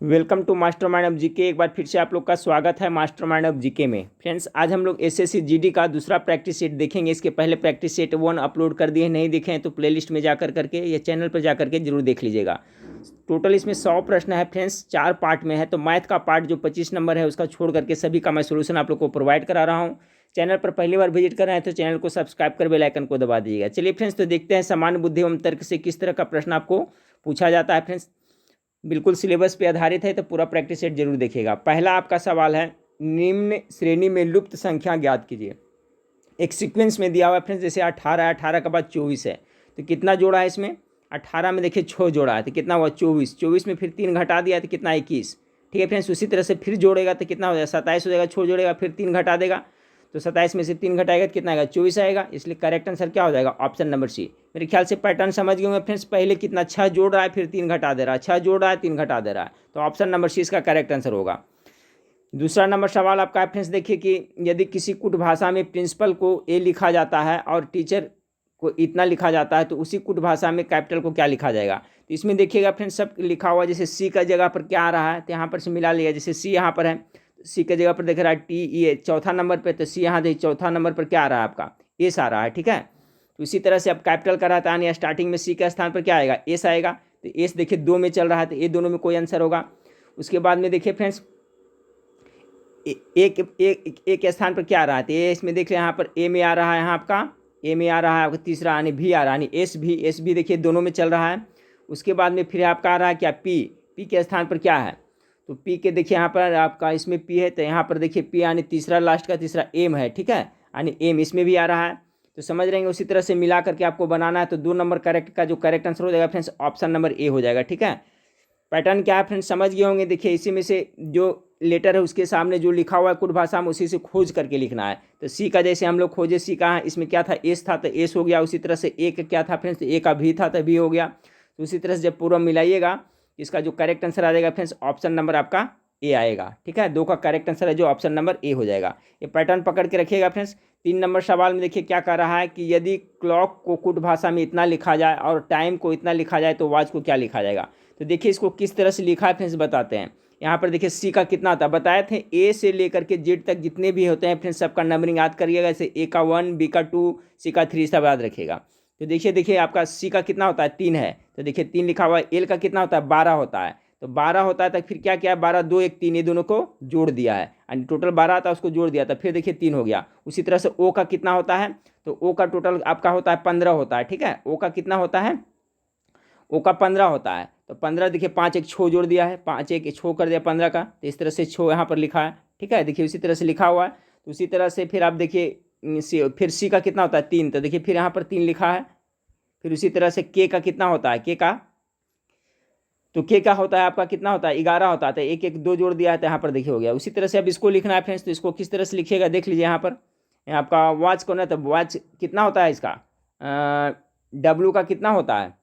Welcome to mastermind of GK. एक बार फिर से आप लोग का स्वागत है मास्टरमाइंड ऑफ जीके में। फ्रेंड्स, आज हम लोग एसएससी जीडी का दूसरा प्रैक्टिस सेट देखेंगे। इसके पहले प्रैक्टिस सेट 1 अपलोड कर दिए, नहीं देखे हैं तो प्लेलिस्ट में जाकर करके या चैनल पर जाकर के जरूर देख लीजिएगा। टोटल इसमें 100 प्रश्न है फ्रेंड्स, 4 पार्ट में है। तो मैथ का पार्ट जो 25 नंबर है उसका छोड़ करके सभी का मैं सोल्यूशन आप लोग को प्रोवाइड करा रहा हूँ। चैनल पर पहली बार विजिट कर रहे हैं तो चैनल को सब्सक्राइब कर बेल आइकन को दबा दीजिएगा। चलिए फ्रेंड्स, तो देखते हैं सामान्य बुद्धि एवं तर्क से किस तरह का प्रश्न आपको पूछा जाता है। फ्रेंड्स, बिल्कुल सिलेबस पे आधारित है तो पूरा प्रैक्टिस सेट जरूर देखिएगा। पहला आपका सवाल है, निम्न श्रेणी में लुप्त संख्या ज्ञात कीजिए। एक सीक्वेंस में दिया हुआ है फ्रेंड्स, जैसे 18 है, 18 के बाद 24 है, तो कितना जोड़ा है इसमें? 18 में देखिए 6 जोड़ा है तो कितना हुआ? 24। 24 में फिर 3 घटा दिया तो कितना? 21। ठीक है फ्रेंड्स, उसी तरह से फिर जोड़ेगा तो कितना हो जाएगा? 27 हो जाएगा। 6 जोड़ेगा फिर 3 घटा देगा तो 27 में से 3 घटाएगा तो कितना आएगा? 24 आएगा। इसलिए करेक्ट आंसर क्या हो जाएगा? Option number C. मेरे ख्याल से पैटर्न समझ गए होंगे फ्रेंड्स। पहले कितना 6 जोड़ रहा है, फिर 3 घटा दे रहा है, 6 जोड़ रहा है, 3 घटा दे रहा है, तो ऑप्शन नंबर सी इसका करेक्ट आंसर होगा। दूसरा नंबर सवाल आपका है फ्रेंड्स, देखिए कि यदि किसी कुट भाषा में प्रिंसिपल को ए लिखा जाता है और टीचर को इतना लिखा जाता है तो उसी कुट भाषा में कैपिटल को क्या लिखा जाएगा? तो इसमें देखिएगा फ्रेंड्स, सब लिखा हुआ, जैसे सी का जगह पर क्या आ रहा है तो यहाँ पर से मिला लिया। जैसे सी यहाँ पर है, सी के जगह पर देख रहा है टी, ये चौथा नंबर पर, तो सी यहाँ देखिए चौथा नंबर पर क्या आ रहा है? आपका एस आ रहा है। ठीक है, तो इसी तरह से अब कैपिटल का रहता है या स्टार्टिंग में सी के स्थान पर क्या आएगा? एस आएगा। तो एस देखिए 2 में चल रहा है तो ये दोनों में कोई आंसर होगा। उसके बाद में देखिए फ्रेंड्स, एक एक एक स्थान पर क्या आ रहा है? तो ये इसमें देख रहे हैं, यहाँ पर ए में आ रहा है, यहाँ आपका ए में आ रहा है आपका तीसरा, यानी भी आ रहा है, यानी एस भी देखिए दोनों में चल रहा है। उसके बाद में फिर आपका आ रहा है क्या? पी। पी के स्थान पर क्या है? तो पी के देखिए यहाँ पर आपका इसमें पी है तो यहाँ पर देखिए पी यानी तीसरा, लास्ट का तीसरा एम है। ठीक है, यानी एम इसमें भी आ रहा है। तो समझ रहेंगे, उसी तरह से मिला करके आपको बनाना है। तो 2 नंबर करेक्ट का जो करेक्ट आंसर हो जाएगा फ्रेंड्स, ऑप्शन नंबर ए हो जाएगा। ठीक है, पैटर्न क्या है फ्रेंड्स समझ गए होंगे। देखिए इसी में से जो लेटर है उसके सामने जो लिखा हुआ है कुट भाषा में उसी से खोज करके लिखना है। तो सी का जैसे हम लोग खोजे, सी का इसमें क्या था? एस था तो एस हो गया। उसी तरह से ए का क्या था फ्रेंड्स? ए का भी था तो भी हो गया। तो उसी तरह से जब पूरा मिलाइएगा इसका जो करेक्ट आंसर आ जाएगा फ्रेंड्स, ऑप्शन नंबर आपका ए आएगा। ठीक है, 2 का करेक्ट आंसर है जो ऑप्शन नंबर ए हो जाएगा। ये पैटर्न पकड़ के रखिएगा फ्रेंड्स। 3 नंबर सवाल में देखिए क्या कर रहा है कि यदि क्लॉक को कुट भाषा में इतना लिखा जाए और टाइम को इतना लिखा जाए तो वॉच को क्या लिखा जाएगा? तो देखिए इसको किस तरह से लिखा है फ्रेंड्स बताते हैं। यहाँ पर देखिए सी का कितना था बताए थे, ए से लेकर के जेड तक जितने भी होते हैं फ्रेंड्स सबका नंबरिंग याद करिएगा। जैसे ए का 1, बी का 2, सी का 3, सब याद रखिएगा। तो देखिए आपका सी का कितना होता है? 3 है, तो देखिए 3 लिखा हुआ है। एल का कितना होता है? 12 होता है, तो 12 होता है तक फिर क्या किया? 12, 2, 1, 3 ये दोनों को जोड़ दिया है, यानी टोटल 12 आता है, उसको जोड़ दिया था, फिर देखिए 3 हो गया। उसी तरह से ओ का कितना होता है? तो ओ का टोटल आपका होता है 15 होता है। ठीक है, ओ का कितना होता है? ओ का 15 होता है। तो 15 देखिए 5 एक छो जोड़ दिया है, 5 एक छो कर दिया 15 का, तो इस तरह से छो यहाँ पर लिखा है। ठीक है, देखिए उसी तरह से लिखा हुआ है। तो उसी तरह से फिर आप देखिए फिर सी का कितना होता है? 3, तो देखिए फिर यहाँ पर 3 लिखा है। फिर उसी तरह से के का कितना होता है? के का, तो के का होता है आपका कितना होता है? 11 होता है, तो एक एक 2 जोड़ दिया है तो यहाँ पर देखिए हो गया। उसी तरह से अब इसको लिखना है फ्रेंड्स, तो इसको किस तरह से लिखिएगा देख लीजिए। यहाँ पर आपका वॉच को ना, तो वॉच कितना होता है इसका? डब्लू का कितना होता है?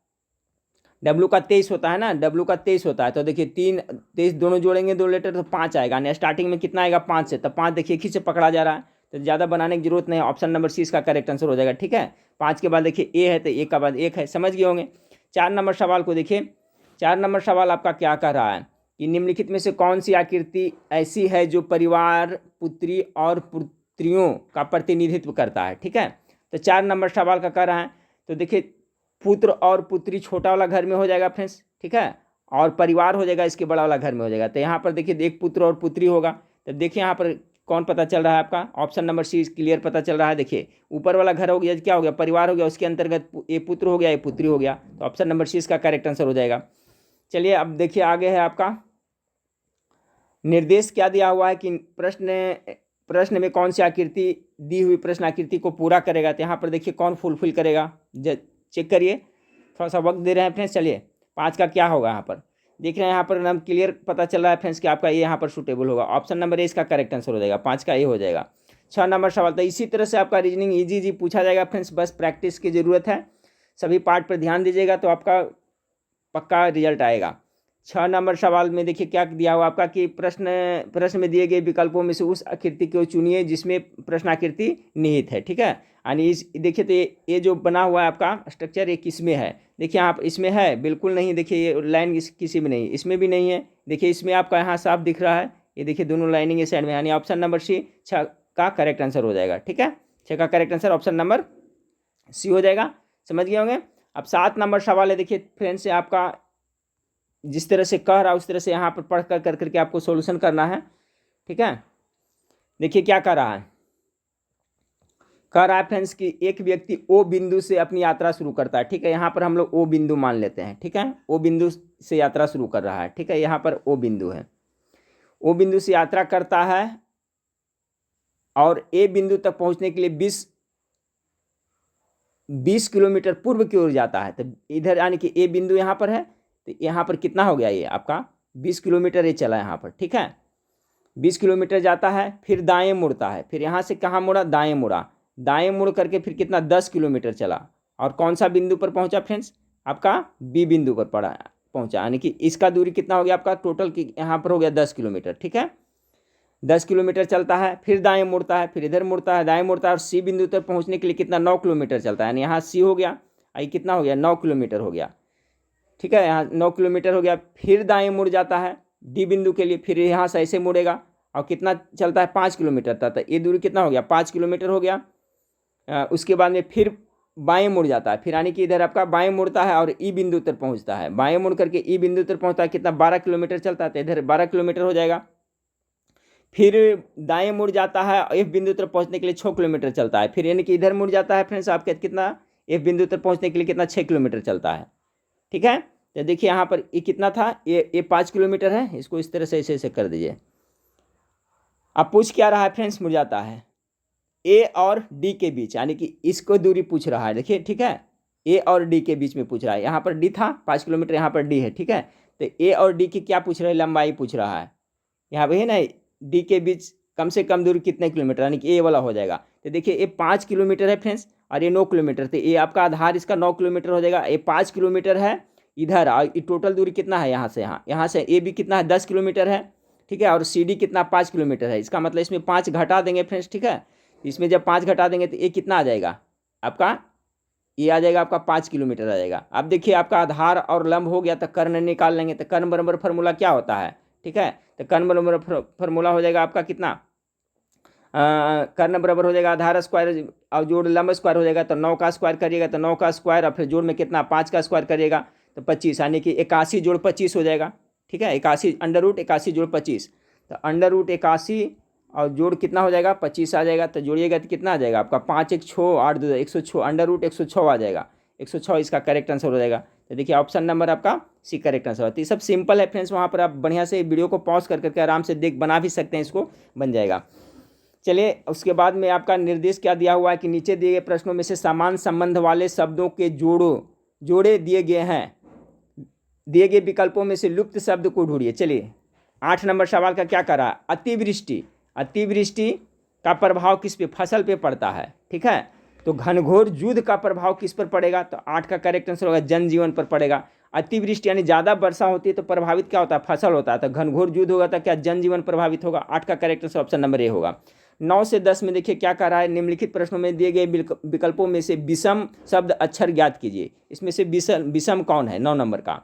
डब्लू का 23 होता है ना, डब्लू का 23 होता है। तो देखिए 3 23 दोनों जोड़ेंगे 2 लेटर तो 5 आएगा, यानी स्टार्टिंग में कितना आएगा? 5 से, तो 5 देखिए एक ही से पकड़ा जा रहा है, तो ज़्यादा बनाने की जरूरत नहीं है। ऑप्शन नंबर सी इसका करेक्ट आंसर हो जाएगा। ठीक है, 5 के बाद देखिए ए है तो ए का बाद 1 है, समझ गए होंगे। 4 नंबर सवाल को देखिए। 4 नंबर सवाल आपका क्या कह रहा है कि निम्नलिखित में से कौन सी आकृति ऐसी है जो परिवार, पुत्री और पुत्रियों का प्रतिनिधित्व करता है? ठीक है, तो 4 नंबर सवाल का कह रहा है। तो देखिए पुत्र और पुत्री छोटा वाला घर में हो जाएगा फ्रेंड्स। ठीक है, और परिवार हो जाएगा इसके बड़ा वाला घर में हो जाएगा। तो यहाँ पर देखिए एक पुत्र और पुत्री होगा, तो देखिए यहाँ पर कौन पता चल रहा है आपका? ऑप्शन नंबर सी क्लियर पता चल रहा है। देखिए ऊपर वाला घर हो गया, क्या हो गया? परिवार हो गया, उसके अंतर्गत ये पुत्र हो गया, ये पुत्री हो गया, तो ऑप्शन नंबर सी इसका करेक्ट आंसर हो जाएगा। चलिए अब देखिए आगे है आपका निर्देश क्या दिया हुआ है कि प्रश्न में कौन सी आकृति दी हुई प्रश्न आकृति को पूरा करेगा? तो यहाँ पर देखिए कौन फुलफिल करेगा, चेक करिए, थोड़ा सा वक्त दे रहे हैं फ्रेंड्स। चलिए 5 का क्या होगा? यहाँ पर देख रहे हैं, यहाँ पर नाम क्लियर पता चल रहा है फ्रेंड्स कि आपका ये यहाँ पर सूटेबल होगा। ऑप्शन नंबर ए इसका करेक्ट आंसर हो जाएगा, 5 का ए हो जाएगा। 6 नंबर सवाल, तो इसी तरह से आपका रीजनिंग इजी पूछा जाएगा फ्रेंड्स, बस प्रैक्टिस की ज़रूरत है। सभी पार्ट पर ध्यान दीजिएगा तो आपका पक्का रिजल्ट आएगा। 6 नंबर सवाल में देखिए क्या दिया हुआ आपका कि प्रश्न में दिए गए विकल्पों में से उस आकृति को चुनिए जिसमें प्रश्नाकृति निहित है। ठीक है, यानी इस देखिए तो ये जो बना हुआ है आपका स्ट्रक्चर ये किस में है? देखिए आप इसमें है बिल्कुल नहीं, देखिए ये लाइन किसी में नहीं, इसमें भी नहीं है। देखिए इसमें आपका यहाँ साफ दिख रहा है, ये देखिए दोनों लाइनिंग ये साइड में, यानी ऑप्शन नंबर सी 6 का करेक्ट आंसर हो जाएगा। ठीक है, 6 का correct answer option number C हो जाएगा। समझ गए होंगे। अब 7 नंबर सवाल है, देखिए फ्रेंड्स, से आपका जिस तरह से कह रहा है उस तरह से यहाँ पर पढ़ कर करके आपको सॉल्यूशन करना है। ठीक है, देखिए क्या कर रहा है, कह रहा है फ्रेंड्स कि एक व्यक्ति ओ बिंदु से अपनी यात्रा शुरू करता है। ठीक है, यहाँ पर हम लोग ओ बिंदु मान लेते हैं। ठीक है, ओ बिंदु से यात्रा शुरू कर रहा है। ठीक है, यहाँ पर ओ बिंदु है, ओ बिंदु से यात्रा करता है और ए बिंदु तक पहुँचने के लिए 20 किलोमीटर पूर्व की ओर जाता है। तो इधर यानी कि ए बिंदु यहाँ पर है, तो यहाँ पर कितना हो गया, ये आपका 20 किलोमीटर ये चला यहाँ पर। ठीक है, 20 किलोमीटर जाता है, फिर दाएं मुड़ता है, फिर यहाँ से कहाँ मुड़ा, दाएं मुड़ा, दाएं मुड़ करके फिर कितना 10 किलोमीटर चला और कौन सा बिंदु पर पहुँचा फ्रेंड्स, आपका बी बिंदु पर पहुँचा, यानी कि इसका दूरी कितना हो गया आपका टोटल की यहाँ पर हो गया 10 किलोमीटर। ठीक है, 10 किलोमीटर चलता है, फिर दाएं मुड़ता है, फिर इधर मुड़ता है, दाएं मुड़ता है और सी बिंदु तक पहुँचने के लिए कितना 9 किलोमीटर चलता है, यानी यहाँ सी हो गया, आई कितना हो गया 9 किलोमीटर हो गया। ठीक है, यहाँ 9 किलोमीटर हो गया, फिर दाएं मुड़ जाता है डी बिंदु के लिए, फिर यहाँ से ऐसे मुड़ेगा और कितना चलता है 5 किलोमीटर तक, तो ये दूरी कितना हो गया 5 किलोमीटर हो गया। उसके बाद में फिर बाएं मुड़ जाता है, फिर यानी कि इधर आपका बाएं मुड़ता है और ई बिंदु तक पहुँचता है, बाएं मुड़ करके ई बिंदु तक पहुँचता है, कितना 12 किलोमीटर चलता है, तो इधर 12 किलोमीटर हो जाएगा। फिर दाएं मुड़ जाता है, एफ बिंदु तक पहुँचने के लिए 6 किलोमीटर चलता है, फिर यानी कि इधर मुड़ जाता है फ्रेंड्स आपके कितना एफ बिंदु तक पहुँचने के लिए कितना 6 किलोमीटर चलता है। ठीक है, तो देखिए यहाँ पर ये कितना था, ये 5 किलोमीटर है, इसको इस तरह से ऐसे ऐसे कर दीजिए। अब पूछ क्या रहा है फ्रेंड्स, मुड़ जाता है ए और डी के बीच, यानी कि इसको दूरी पूछ रहा है। देखिए ठीक है, ए और डी के बीच में पूछ रहा है, यहाँ पर डी था 5 किलोमीटर, यहाँ पर डी है। ठीक है, तो ए और डी की क्या पूछ रहा है, लंबाई पूछ रहा है। यहाँ पर है ना, डी के बीच कम से कम दूरी कितने किलोमीटर, यानी कि ए वाला हो जाएगा। तो देखिए ये 5 किलोमीटर है फ्रेंड्स और ये 9 किलोमीटर, तो ये आपका आधार इसका 9 किलोमीटर हो जाएगा। ये 5 किलोमीटर है इधर, और टोटल दूरी कितना है यहाँ से यहाँ से ए भी कितना है 10 किलोमीटर है। ठीक है, और सी डी कितना 5 किलोमीटर है, इसका मतलब इसमें 5 घटा देंगे फ्रेंड्स। ठीक है, इसमें जब 5 घटा देंगे तो ये कितना आ जाएगा आपका, ये आ जाएगा आपका 5 किलोमीटर आ जाएगा। अब देखिए आपका आधार और लंब हो गया, तो कर्ण निकाल लेंगे, तो कर्ण बराबर फार्मूला क्या होता है। ठीक है, तो कर्ण बराबर फार्मूला हो जाएगा आपका कितना, कर्ण बराबर हो जाएगा आधार स्क्वायर और जोड़ लंब स्क्वायर हो जाएगा, तो 9 का स्क्वायर करिएगा तो 9 का स्क्वायर, और फिर जोड़ में कितना 5 का स्क्वायर करिएगा तो 25, यानी कि 81 जोड़ 25 हो जाएगा। ठीक है, 81 अंडर रूट 81 जोड़ 25, तो अंडर रूट 81 और जोड़ कितना हो जाएगा 25 आ जाएगा, तो जोड़िएगा तो कितना आ जाएगा आपका 5 1 6 8 2 106, अंडर रूट 106 आ जाएगा, 106 इसका करेक्ट आंसर हो जाएगा। तो देखिए ऑप्शन नंबर आपका सी करेक्ट आंसर होता है। ये सब सिंपल है फ्रेंड्स, वहाँ पर आप बढ़िया से वीडियो को पॉज कर करके आराम से बना भी सकते हैं, इसको बन जाएगा। चलिए उसके बाद में आपका निर्देश क्या दिया हुआ है कि नीचे दिए गए प्रश्नों में से समान संबंध वाले शब्दों के जोड़े दिए गए हैं, दिए गए विकल्पों में से लुप्त शब्द को ढूंढिए। चलिए 8 नंबर सवाल का क्या करा, अतिवृष्टि का प्रभाव किस पे, फसल पे पड़ता है। ठीक है, तो घनघोर युद्ध का प्रभाव किस पर पड़ेगा, तो 8 का करेक्ट आंसर होगा जनजीवन पर पड़ेगा। अतिवृष्टि यानी ज़्यादा वर्षा होती है तो प्रभावित क्या होता है, फसल होता है, तो घनघोर युद्ध होगा तो क्या जनजीवन प्रभावित होगा। 8 का करेक्ट आंसर ऑप्शन नंबर ए होगा। 9 से 10 में देखिए क्या कर रहा है, निम्नलिखित प्रश्नों में दिए गए विकल्पों में से विषम शब्द अक्षर ज्ञात कीजिए। इसमें से विषम कौन है 9 नंबर का,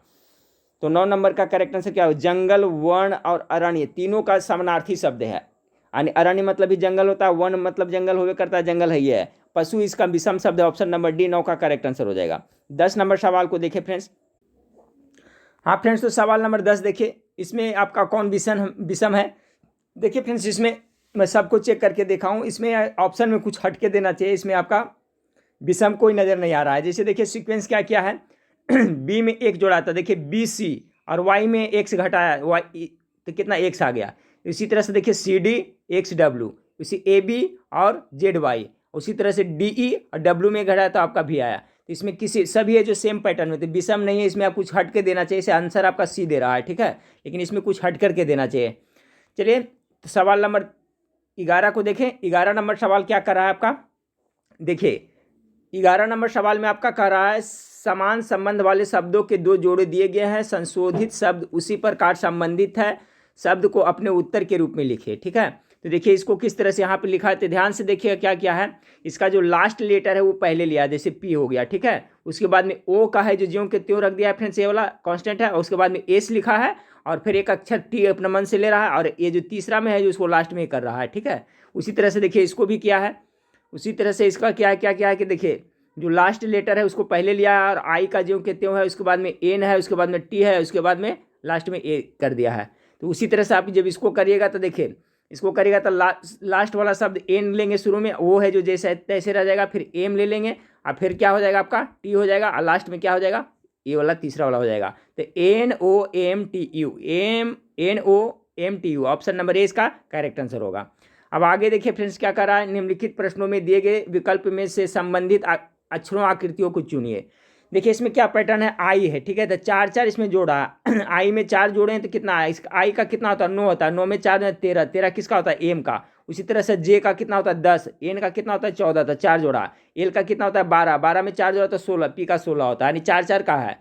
तो 9 नंबर का करेक्ट आंसर क्या हो, जंगल, वर्ण और अरण्य तीनों का समानार्थी शब्द है, यानी अरण्य मतलब भी जंगल होता है, वन मतलब जंगल होवे करता है, जंगल है ये है। पशु इसका विषम शब्द है, ऑप्शन नंबर डी 9 का करेक्ट आंसर हो जाएगा। 10 नंबर सवाल को देखें फ्रेंड्स। हाँ फ्रेंड्स, तो सवाल नंबर 10 देखिए, इसमें आपका कौन विषम है। देखिए फ्रेंड्स, इसमें मैं सबको चेक करके देखा हूँ, इसमें ऑप्शन में कुछ हटके देना चाहिए, इसमें आपका विषम कोई नज़र नहीं आ रहा है। जैसे देखिए सीक्वेंस क्या क्या है, बी में 1 जोड़ा था, देखिए बी सी, और वाई में x घटाया वाई तो कितना x आ गया। इसी तरह से देखिए सी डी एक्स डब्ल्यू, इसी ए बी और जेड वाई, उसी तरह से डी ई और डब्ल्यू में घटाया तो आपका भी आया। तो इसमें किसी सभी है जो सेम पैटर्न में, तो विषम नहीं है, इसमें आप कुछ हट के देना चाहिए। इसे आंसर आपका सी दे रहा है, ठीक है, लेकिन इसमें कुछ हट करके देना चाहिए। चलिए तो सवाल नंबर 11 को देखें। 11 नंबर सवाल क्या कर रहा है आपका, देखिए 11 नंबर सवाल में आपका कह रहा है समान संबंध वाले शब्दों के दो जोड़े दिए गए हैं, संशोधित शब्द उसी प्रकार संबंधित है, शब्द को अपने उत्तर के रूप में लिखिए। ठीक है, तो देखिए इसको किस तरह से यहाँ पे लिखा है, तो ध्यान से देखिएगा क्या क्या है। इसका जो लास्ट लेटर है वो पहले लिया है, जैसे पी हो गया। ठीक है, उसके बाद में ओ का है जो ज्यों के त्यों रख दिया है फ्रेंड्स, ये वाला कांस्टेंट है, और उसके बाद में एस लिखा है, और फिर एक अक्षर टी अपने मन से ले रहा है, और ये जो तीसरा में है जो उसको लास्ट में कर रहा है। ठीक है, उसी तरह से देखिए इसको भी किया है, उसी तरह से इसका क्या है, क्या क्या है कि देखिए जो लास्ट लेटर है उसको पहले लिया है, और आई का ज्यों के त्यों है, उसके बाद में एन है, उसके बाद में टी है, उसके बाद में लास्ट में ए कर दिया है। तो उसी तरह से आप जब इसको करिएगा तो देखिए इसको करिएगा तो लास्ट वाला शब्द एन लेंगे शुरू में, वो है जो जैसे तैसे रह जाएगा, फिर एम ले लेंगे, और फिर क्या हो जाएगा आपका टी हो जाएगा, और लास्ट में क्या हो जाएगा, ये वाला तीसरा वाला हो जाएगा। तो N O M T U, N O M T U, option number A इसका करेक्ट आंसर होगा। अब आगे देखिए फ्रेंड्स क्या कर रहा है, निम्नलिखित प्रश्नों में दिए गए विकल्प में से संबंधित अक्षरों आकृतियों को चुनिए। देखिए इसमें क्या पैटर्न है, आई है। ठीक है, तो चार चार इसमें जोड़ा है आई में चार जोड़े हैं तो कितना है, इस आई का कितना होता है, 9 होता है, 9 में 4 में 13, 13 किसका होता है, एम का। उसी तरह से जे का कितना होता है 10, एन का कितना होता है 14, तो 4 जोड़ा, एल का कितना होता है 12, 12 में 4 जोड़ा तो 16, पी का 16 होता है, यानी 4 4 का है।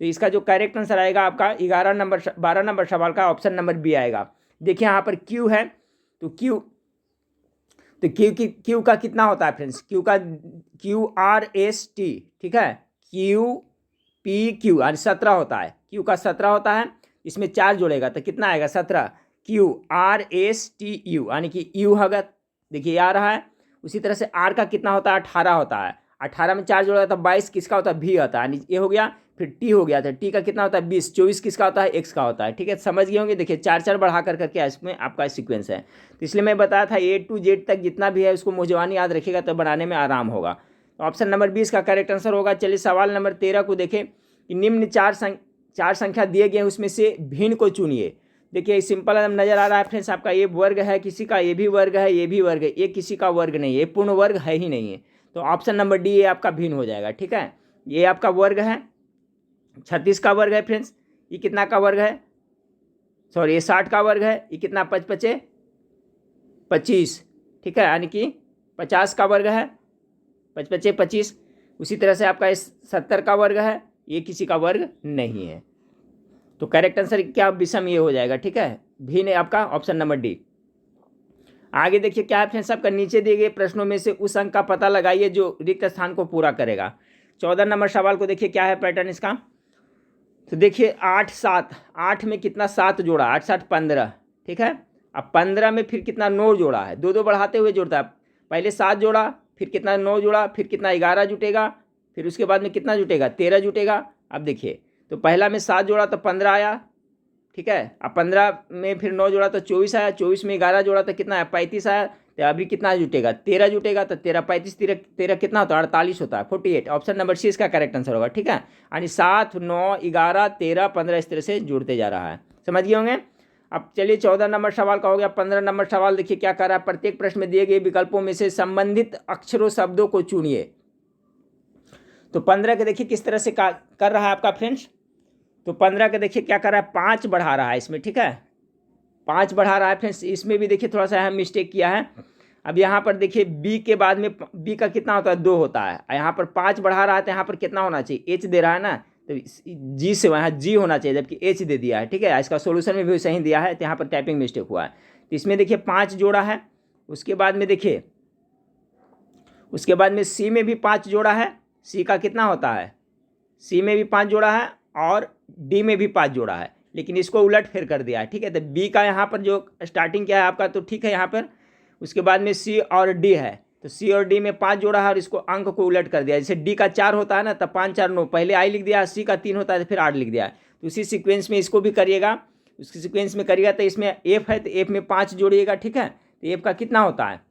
तो इसका जो करेक्ट आंसर आएगा आपका 12 नंबर सवाल का ऑप्शन नंबर बी आएगा। देखिए यहाँ पर क्यू है, तो क्यू का कितना होता है फ्रेंड्स, क्यू का QRST। ठीक है, QPQ यानी 17 होता है, क्यू का 17 होता है, इसमें 4 जोड़ेगा तो कितना आएगा 17, QRSTU यानी कि यू होगा। देखिए आ रहा है। उसी तरह से आर का कितना होता है 18 होता है, 18 में 4 जोड़ेगा तो 22 किसका होता है, भी होता है, यानी ये हो गया। फिर टी हो गया, तो टी का कितना होता है 20, 24 किसका होता है, एक्स का होता है। ठीक है, समझ गए होंगे। देखिए 4 4 बढ़ा करके इसमें आपका सीक्वेंस है, तो इसलिए मैं बताया था A to Z तक जितना भी है उसको मुझवानी याद रखिएगा तो बनाने में आराम होगा। तो ऑप्शन नंबर 20 का करेक्ट आंसर होगा। चलिए सवाल नंबर 13 को देखें कि निम्न चार संख्या दिए गए उसमें से भिन्न को चुनिए। देखिए सिंपल नजर आ रहा है फ्रेंड्स, आपका ये वर्ग है, किसी का ये भी वर्ग है, ये भी वर्ग है, ये किसी का वर्ग नहीं है, ये पूर्ण वर्ग है ही नहीं है। तो ऑप्शन नंबर डी ये आपका भिन्न हो जाएगा। ठीक है, ये आपका वर्ग है, 36 का वर्ग है फ्रेंड्स, ये कितना का वर्ग है, सॉरी ये 60 का वर्ग है, ये कितना 5 5 25। ठीक है, यानी कि 50 का वर्ग है, 5 5 25। उसी तरह से आपका 70 का वर्ग है, ये किसी का वर्ग नहीं है। तो करेक्ट आंसर क्या विषम ये हो जाएगा। ठीक है, भिन्न आपका ऑप्शन नंबर डी। आगे देखिए क्या है फ्रेंड्स, आपका नीचे दिए गए प्रश्नों में से उस अंक का पता लगाइए जो रिक्त स्थान को पूरा करेगा। 14 नंबर सवाल को देखिए क्या है पैटर्न इसका। तो देखिए 8 7, 8 में कितना 7 जोड़ा, 8 7 15। ठीक है, अब 15 में फिर कितना 9 जोड़ा है, दो दो बढ़ाते हुए जोड़ता है। पहले 7 जोड़ा, फिर कितना 9 जोड़ा, फिर कितना 11 जुटेगा, फिर उसके बाद में कितना जुटेगा 13 जुटेगा। अब देखिए तो पहला में 7 जोड़ा तो 15 आया। ठीक है, अब 15 में फिर 9 जोड़ा तो 24 आया, 24 में 11 जोड़ा तो कितना है 35 आया। तो अभी कितना जुटेगा 13 जुटेगा, तो 13 35 13 कितना होता है 48 होता है, 48। ऑप्शन नंबर सी इसका करेक्ट आंसर होगा। ठीक है, यानी 7 9 11 13 15 इस तरह से जुड़ते जा रहा है, समझ गए होंगे। अब चलिए 14 नंबर सवाल का हो गया। 15 नंबर सवाल देखिए क्या कर रहा है, प्रत्येक प्रश्न में दिए गए विकल्पों में से संबंधित अक्षरों शब्दों को चुनिए। तो 15 के देखिए किस तरह से कर रहा है आपका फ्रेंड्स। तो 15 के देखिए क्या कर रहा है, 5 बढ़ा रहा है इसमें। ठीक है, 5 बढ़ा रहा है फ्रेंड्स। इसमें भी देखिए थोड़ा सा हम मिस्टेक किया है। अब यहाँ पर देखिए बी के बाद में बी का कितना होता है 2 होता है, यहाँ पर 5 बढ़ा रहा है तो यहाँ पर कितना होना चाहिए, एच दे रहा है ना, तो जी से वहाँ जी होना चाहिए, जबकि एच दे दिया है। ठीक है, इसका सोल्यूशन में भी सही दिया है, तो यहाँ पर टाइपिंग मिस्टेक हुआ है। तो इसमें देखिए 5 जोड़ा है। उसके बाद में देखिए उसके बाद में सी में भी 5 जोड़ा है, सी का कितना होता है, सी में भी 5 जोड़ा है और डी में भी 5 जोड़ा है, लेकिन इसको उलट फेर कर दिया है। ठीक है, तो बी का यहाँ पर जो स्टार्टिंग क्या है आपका, तो ठीक है यहाँ पर। उसके बाद में सी और डी है, तो सी और डी में 5 जोड़ा है और इसको अंक को उलट कर दिया। जैसे डी का 4 होता है ना, तब 5 4 9, पहले आई लिख दिया, सी का 3 होता है तो फिर 8 लिख दिया। तो उसी सीक्वेंस में इसको भी करिएगा, उसकी सीक्वेंस में करिएगा। तो इसमें एफ है तो एफ में 5 जोड़िएगा। ठीक है, तो एफ का कितना होता है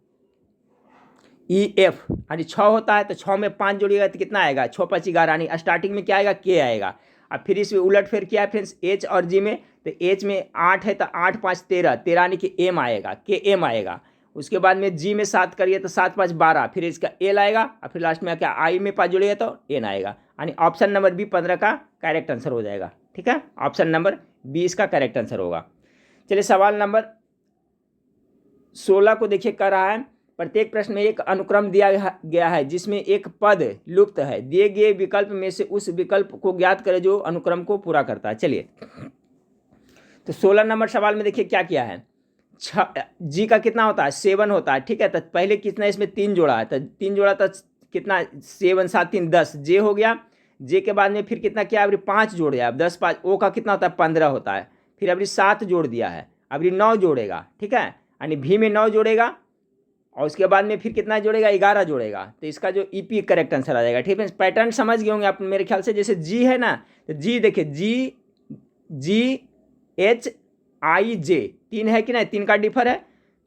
ई एफ, यानी 6 होता है, तो 6 में 5 जोड़िएगा तो कितना आएगा 6 5 11, यानी स्टार्टिंग में क्या आएगा के आएगा। अब फिर इसमें उलट फिर किया है फ्रेंड्स एच और जी में, तो एच में 8 है तो 8 5 13, 13 यानी कि एम आएगा, के एम आएगा। उसके बाद में जी में 7 करिए तो 7 5 12, फिर इसका एल आएगा और फिर लास्ट में क्या आई में 5 जोड़िएगा तो एन आएगा, यानी ऑप्शन नंबर बी 15 का करेक्ट आंसर हो जाएगा। ठीक है, ऑप्शन नंबर बी इसका करेक्ट आंसर होगा। चलिए सवाल नंबर 16 को देखिए कर रहा है, प्रत्येक प्रश्न में एक अनुक्रम दिया गया है जिसमें एक पद लुप्त है। दिए गए विकल्प में से उस विकल्प को ज्ञात करें जो अनुक्रम को पूरा करता है। चलिए, तो 16 नंबर सवाल में देखिए क्या किया है। जी का कितना होता है 7 होता है, ठीक है। तो पहले कितना इसमें 3 जोड़ा है, तो 3 जोड़ा तो कितना 7 7 3 10 जे हो गया। जे के बाद में फिर कितना किया, अभी 5 जोड़े, अब 10 5 ओ का कितना होता है 15 होता है। फिर अभी 7 जोड़ दिया है, अभी 9 जोड़ेगा, ठीक है। यानी भी में 9 जोड़ेगा और उसके बाद में फिर कितना जोड़ेगा 11 जोड़ेगा। तो इसका जो ईपी करेक्ट आंसर आ जाएगा, ठीक है। पैटर्न समझ गए होंगे आप मेरे ख्याल से। जैसे जी है ना, तो जी देखिए GHIJ 3 है कि नहीं, 3 का डिफर है।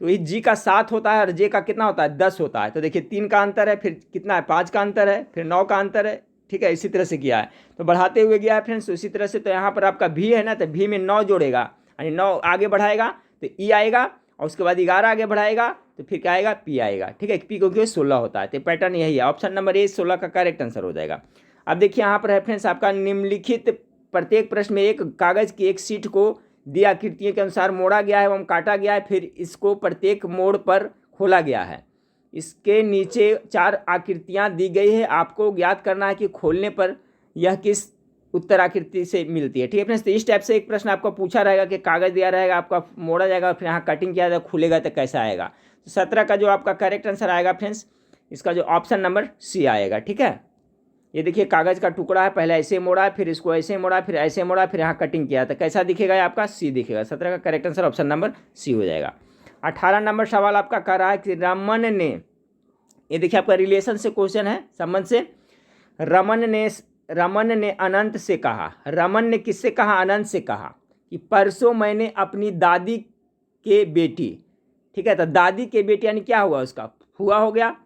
तो ये जी का 7 होता है और जे का कितना होता है 10 होता है। तो देखिए 3 का अंतर है, फिर कितना है 5 का अंतर है, फिर 9 का अंतर है, ठीक है। इसी तरह से किया है, तो बढ़ाते हुए गया है फ्रेंड्स। उसी तरह से तो यहाँ पर आपका भी है ना, तो भी में 9 जोड़ेगा, यानी 9 आगे बढ़ाएगा तो ई आएगा, और उसके बाद 11 आगे बढ़ाएगा तो फिर क्या आएगा पी आएगा, ठीक है। पी क्योंकि 16 होता है, तो पैटर्न यही है। ऑप्शन नंबर ए 16 का करेक्ट आंसर हो जाएगा। अब देखिए यहाँ पर है फ्रेंड्स आपका निम्नलिखित प्रत्येक प्रश्न में एक कागज की एक सीट को दी आकृतियों के अनुसार मोड़ा गया है एवं काटा गया है, फिर इसको प्रत्येक मोड़ पर खोला गया है। इसके नीचे 4 आकृतियां दी गई है, आपको ज्ञात करना है कि खोलने पर यह किस उत्तर आकृति से मिलती है, ठीक है फ्रेंड्स। तो इस टाइप से एक प्रश्न आपको पूछा रहेगा कि कागज दिया रहेगा, आपका मोड़ा जाएगा, फिर यहाँ कटिंग किया जाएगा, खुलेगा तो कैसा आएगा। तो 17 का जो आपका करेक्ट आंसर आएगा फ्रेंड्स, इसका जो ऑप्शन नंबर सी आएगा, ठीक है। ये देखिए कागज का टुकड़ा है, पहले ऐसे मोड़ा, फिर इसको ऐसे मोड़ा, फिर ऐसे मोड़ा, फिर यहाँ कटिंग किया, तो कैसा दिखेगा आपका सी दिखेगा। 17 का correct answer option number C हो जाएगा। 18 नंबर सवाल आपका कह रहा है कि रमन ने, ये देखिए आपका रिलेशन से क्वेश्चन है, संबंध से। रमन ने अनंत से कहा, रमन ने किससे कहा, अनंत से कहा कि परसों मैंने अपनी दादी के बेटी, ठीक है। तो दादी के बेटी यानी क्या हुआ, उसका फुआ हो गया,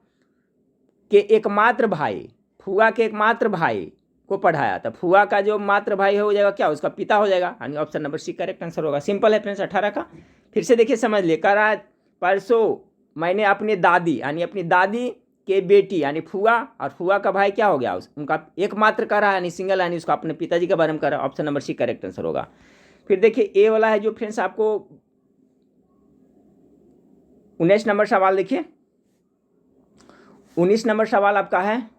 के एकमात्र भाई, फुआ के एकमात्र भाई को पढ़ाया। तो फुआ का जो मात्र भाई हो जाएगा क्या, उसका पिता हो जाएगा, यानी option number C correct answer होगा। सिंपल है फ्रेंड्स 18 का। फिर से देखिए समझ लिए, कह रहा है परसों मैंने अपनी दादी यानी अपनी दादी के बेटी यानी फुआ, और फुआ का भाई क्या हो गया, उनका एकमात्र कह रहा है यानी सिंगल, यानी उसका अपने पिताजी के बारे में कह रहा है। Option number C correct answer होगा। फिर देखिए ए वाला है जो फ्रेंड्स आपको 19 नंबर सवाल देखिए, 19 नंबर सवाल आपका है।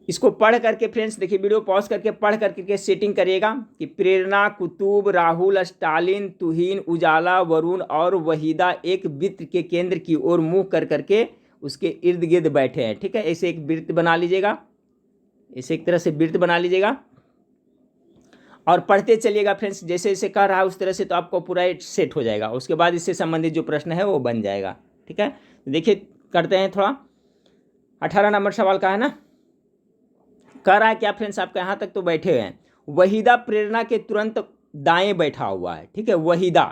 इसको पढ़ करके फ्रेंड्स देखिए, वीडियो पॉज करके पढ़ करके सेटिंग करिएगा कि प्रेरणा, कुतुब, राहुल, स्टालिन, तुहीन, उजाला, वरुण और वहीदा एक वृत्त के केंद्र की ओर मुंह कर करके उसके इर्द गिर्द बैठे हैं, ठीक है। ऐसे एक वृत्त बना लीजिएगा, ऐसे एक तरह से वृत्त बना लीजिएगा और पढ़ते चलिएगा फ्रेंड्स। जैसे जैसे कह रहा है उस तरह से, तो आपको पूरा सेट हो जाएगा। उसके बाद इससे संबंधित जो प्रश्न है वो बन जाएगा, ठीक है। देखिए करते हैं थोड़ा। 18 नंबर सवाल का है ना, कह रहा है क्या फ्रेंड्स, आपका यहाँ तक तो बैठे हुए हैं। वहीदा प्रेरणा के तुरंत दाएं बैठा हुआ है, ठीक है। वहीदा,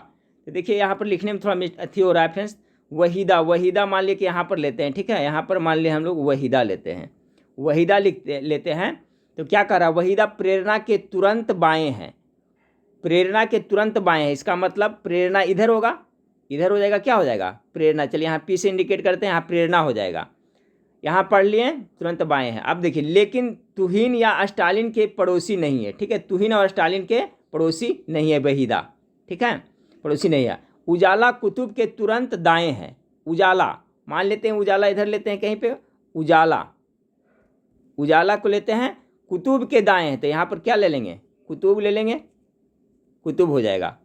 तो देखिए यहाँ पर लिखने में थोड़ा अथी हो रहा है फ्रेंड्स। वहीदा मान लिया कि यहाँ पर लेते हैं, ठीक है। यहाँ पर मान लिया हम लोग वहीदा लेते हैं, वहीदा लेते हैं। तो क्या कह रहा है, वहीदा प्रेरणा के तुरंत बाएँ हैं, प्रेरणा के तुरंत बाएँ हैं। इसका मतलब प्रेरणा इधर होगा, इधर हो जाएगा, क्या हो जाएगा प्रेरणा। चलिए यहाँ पी से इंडिकेट करते हैं, यहाँ प्रेरणा हो जाएगा। यहाँ पढ़ लिए तुरंत बाएँ हैं। अब देखिए, लेकिन तुहीन या स्टालिन के पड़ोसी नहीं है, ठीक है। तुहीन और स्टालिन के पड़ोसी नहीं है वहीदा, ठीक है, पड़ोसी नहीं है। उजाला कुतुब के तुरंत दाएं है, उजाला मान लेते हैं, उजाला इधर लेते हैं कहीं पे, उजाला को लेते हैं, कुतुब के दाएं हैं, तो यहाँ पर क्या ले लेंगे, कुतुब ले लेंगे, कुतुब हो जाएगा,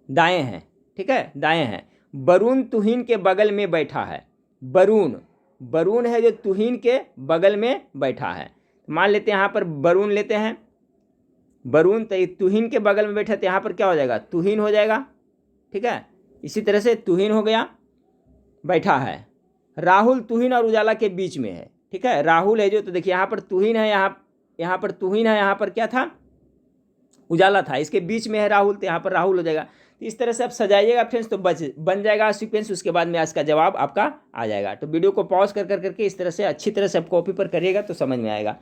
दाएं हैं, ठीक है, दाएं हैं। वरुण तुहीन के बगल में बैठा है, वरुण है जो तुहीन के बगल में बैठा है। मान लेते हैं यहाँ पर वरुण लेते हैं, वरुण तो तुहीन के बगल में बैठा, तो यहाँ पर क्या हो जाएगा तुहीन हो जाएगा, ठीक है। इसी तरह से तुहीन हो गया, बैठा है। राहुल तुहीन और उजाला के बीच में है, ठीक है। राहुल है जो, तो देखिए यहाँ पर तुहीन है, यहाँ पर तुहीन है, यहाँ पर क्या था उजाला था, इसके बीच में है राहुल, तो यहाँ पर राहुल हो जाएगा। तो इस तरह से आप सजाइएगा फ्रेंड्स, तो बन जाएगा सीक्वेंस। उसके बाद में इसका जवाब आपका आ जाएगा। तो वीडियो को पॉज करके इस तरह से अच्छी तरह से आप कॉपी पर करिएगा तो समझ में आएगा।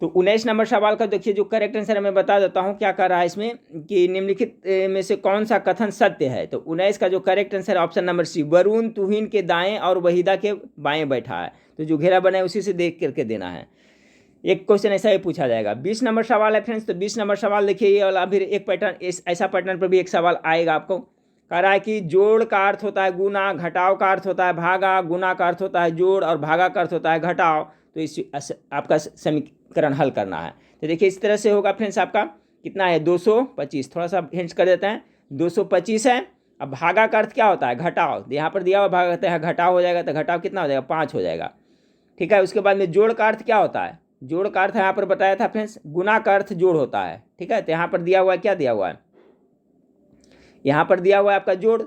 तो 19 नंबर सवाल का देखिए जो करेक्ट आंसर है मैं बता देता हूँ क्या कर रहा है इसमें, कि निम्नलिखित में से कौन सा कथन सत्य है। तो 19 का जो करेक्ट आंसर है ऑप्शन नंबर सी, वरुण तुहीन के दाएं और वहीदा के बाएं बैठा है। तो जो घेरा बना है उसी से देख करके देना है। एक क्वेश्चन ऐसा ही पूछा जाएगा। 20 नंबर सवाल है फ्रेंड्स। तो 20 नंबर सवाल देखिए, ये वाला फिर एक पैटर्न, ऐसा पैटर्न पर भी एक सवाल आएगा आपको। कह रहा है कि जोड़ का अर्थ होता है गुना, घटाव का अर्थ होता है भागा, गुना का अर्थ होता है जोड़ और भागा का अर्थ होता है घटाव। तो इस आपका समीकरण हल करना है। तो देखिए इस तरह से होगा फ्रेंड्स, आपका कितना है 225, थोड़ा सा हिंट्स कर देते हैं, 225 है। अब भागा का अर्थ क्या होता है घटाव, यहाँ पर दिया हुआ भागा कहते हैं घटाव हो जाएगा, तो घटाव कितना हो जाएगा 5 हो जाएगा, ठीक है। उसके बाद में जोड़ का अर्थ क्या होता है, जोड़ का अर्थ यहाँ पर बताया था फ्रेंड्स, गुना का अर्थ जोड़ होता है, ठीक है। तो यहाँ पर दिया हुआ है, क्या दिया हुआ है, यहाँ पर दिया हुआ है आपका जोड़,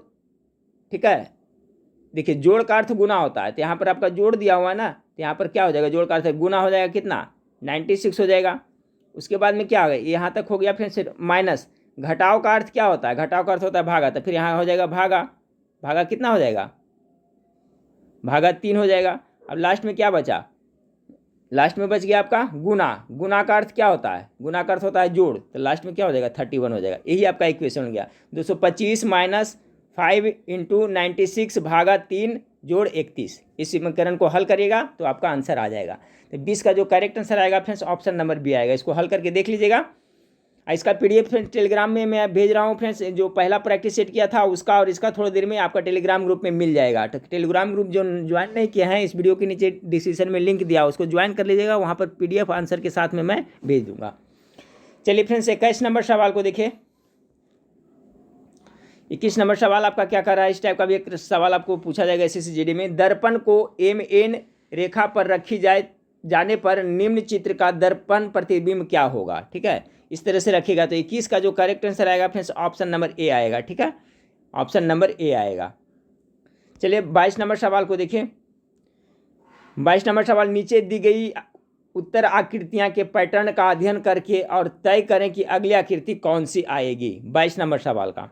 ठीक है। देखिए जोड़ का अर्थ गुना होता है, तो यहाँ पर आपका जोड़ दिया हुआ है ना, तो यहाँ पर क्या हो जाएगा, जोड़ का अर्थ गुना हो जाएगा, कितना 96 हो जाएगा। उसके बाद में क्या हो गया, यहाँ तक हो गया फ्रेंड्स माइनस। घटाव का अर्थ क्या होता है, घटाव का अर्थ होता है भागा, तो फिर यहाँ हो जाएगा भागा, भागा कितना हो जाएगा, भागा 3 हो जाएगा। अब लास्ट में क्या बचा, लास्ट में बच गया आपका गुना, गुना का अर्थ क्या होता है, गुना का अर्थ होता है जोड़, तो लास्ट में क्या हो जाएगा 31 हो जाएगा। यही आपका इक्वेशन हो गया, 225 माइनस 5 इंटू 96 भागा 3 जोड़ 31। इस समीकरण को हल करिएगा तो आपका आंसर आ जाएगा। तो 20 का जो करेक्ट आंसर आएगा फ्रेंड्स ऑप्शन नंबर बी आएगा। इसको हल करके देख लीजिएगा। इसका पीडीएफ फ्रेंड्स टेलीग्राम में मैं भेज रहा हूँ फ्रेंड्स, जो पहला प्रैक्टिस सेट किया था उसका और इसका थोड़ी देर में आपका टेलीग्राम ग्रुप में मिल जाएगा। तो टेलीग्राम ग्रुप जो ज्वाइन नहीं किया है, इस वीडियो के नीचे डिस्क्रिप्शन में लिंक दिया, उसको ज्वाइन कर लीजिएगा, वहाँ पर पीडीएफ आंसर के साथ में मैं भेज दूंगा। चलिए फ्रेंड्स 21 नंबर सवाल को देखिए। 21 नंबर सवाल आपका क्या कर रहा है, इस टाइप का भी एक सवाल आपको पूछा जाएगा SSCGD में। दर्पण को MN रेखा पर रखी जाने पर निम्न चित्र का दर्पण प्रतिबिंब क्या होगा, ठीक है। इस तरह से रखिएगा। तो 21 का जो करेक्ट आंसर आएगा फ्रेंड्स ऑप्शन नंबर ए आएगा, ठीक है, ऑप्शन नंबर ए आएगा। चलिए 22 नंबर सवाल को देखिए। 22 नंबर सवाल, नीचे दी गई उत्तर आकृतियां के पैटर्न का अध्ययन करके और तय करें कि अगली आकृति कौन सी आएगी। 22 नंबर सवाल का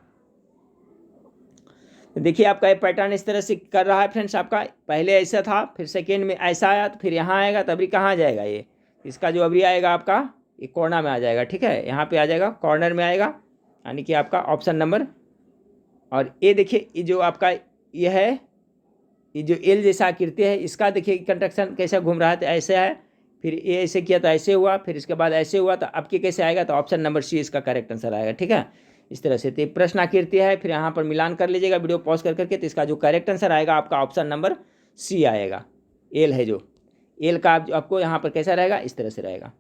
देखिए आपका ये पैटर्न इस तरह से कर रहा है फ्रेंड्स। आपका पहले ऐसा था, फिर सेकेंड में ऐसा आया, तो फिर यहाँ आएगा, तभी कहाँ जाएगा ये, इसका जो अभी आएगा आपका ये कॉर्नर में आ जाएगा, ठीक है, यहाँ पे आ जाएगा कॉर्नर में आएगा, यानी कि आपका ऑप्शन नंबर। और ये देखिए ये जो आपका ये है, ये जो एल जैसा आकृति है, इसका देखिए कंस्ट्रक्शन कैसा घूम रहा है, तो ऐसे है, फिर ये ऐसे किया तो ऐसे हुआ, फिर इसके बाद ऐसे हुआ, तो अब के कैसे आएगा, तो ऑप्शन नंबर सी इसका करेक्ट आंसर आएगा, ठीक है। इस तरह से तो प्रश्न आकृति है, फिर यहाँ पर मिलान कर लीजिएगा वीडियो पॉज कर करके। तो इसका जो करेक्ट आंसर आएगा आपका ऑप्शन नंबर सी आएगा। एल है जो एल का आपको यहाँ पर कैसा रहेगा, इस तरह से रहेगा।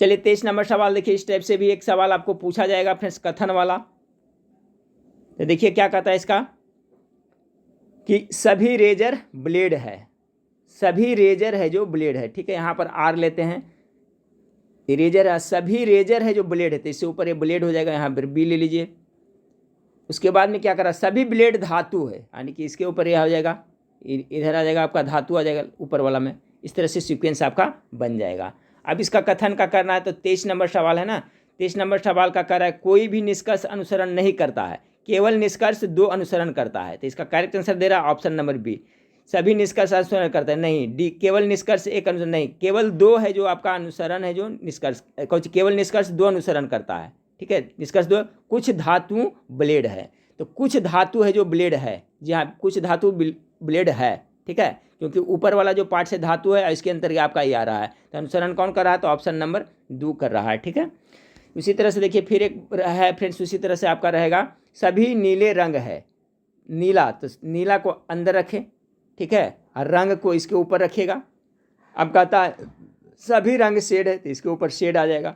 चलिए 23 नंबर सवाल देखिए। इस टाइप से भी एक सवाल आपको पूछा जाएगा फ्रेंड्स, कथन वाला। तो देखिए क्या कहता है इसका, कि सभी रेजर ब्लेड है, सभी रेजर है जो ब्लेड है, ठीक है। यहाँ पर आर लेते हैं, इरेजर है, सभी रेजर है जो ब्लेड है, तो इससे ऊपर ये ब्लेड हो जाएगा, यहाँ पर बी ले लीजिए। उसके बाद में क्या करा, सभी ब्लेड धातु है, यानी कि इसके ऊपर यह हो जाएगा, इधर आ जाएगा आपका धातु आ जाएगा ऊपर वाला में। इस तरह से सीक्वेंस आपका बन जाएगा। अब इसका कथन का करना है, तो 23 नंबर सवाल है ना, 23 नंबर सवाल का कर रहा है, कोई भी निष्कर्ष अनुसरण नहीं करता है, केवल निष्कर्ष 2 अनुसरण करता है। तो इसका करेक्ट आंसर दे रहा है ऑप्शन नंबर बी, सभी निष्कर्ष अनुसरण करते हैं, नहीं डी, केवल निष्कर्ष एक अनुसरण नहीं, केवल 2 है जो आपका अनुसरण है, जो निष्कर्ष केवल निष्कर्ष 2 अनुसरण करता है, ठीक है, निष्कर्ष 2। कुछ धातु ब्लेड है, तो कुछ धातु है जो ब्लेड है, जी हाँ, कुछ धातु ब्लेड है, ठीक है, क्योंकि ऊपर वाला जो पार्ट से धातु है इसके अंतर्गत आपका ये आ रहा है। तो अनुसरण कौन कर रहा है, तो ऑप्शन नंबर 2 कर रहा है, ठीक है। उसी तरह से देखिए फिर एक है फ्रेंड्स, उसी तरह से आपका रहेगा, सभी नीले रंग है, नीला, तो नीला को अंदर रखें, ठीक है, और रंग को इसके ऊपर रखिएगा। अब कहता है सभी रंग शेड है, तो इसके ऊपर शेड आ जाएगा,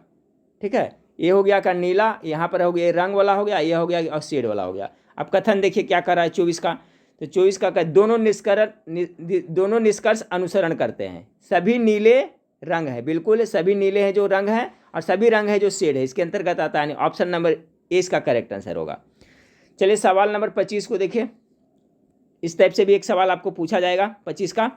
ठीक है। ये हो गया का नीला, यहाँ पर हो गया रंग वाला हो गया, ये हो गया और शेड वाला हो गया। अब कथन देखिए क्या कर रहा है 24 का, तो 24 का दोनों निष्कर्ष अनुसरण करते हैं, सभी नीले रंग है, बिल्कुल सभी नीले हैं जो रंग है, और सभी रंग है जो शेड है, इसके अंतर्गत आता है, ऑप्शन नंबर ए इसका करेक्ट आंसर होगा। चलिए सवाल नंबर 25 को देखिए। इस टाइप से भी एक सवाल आपको पूछा जाएगा 25 का।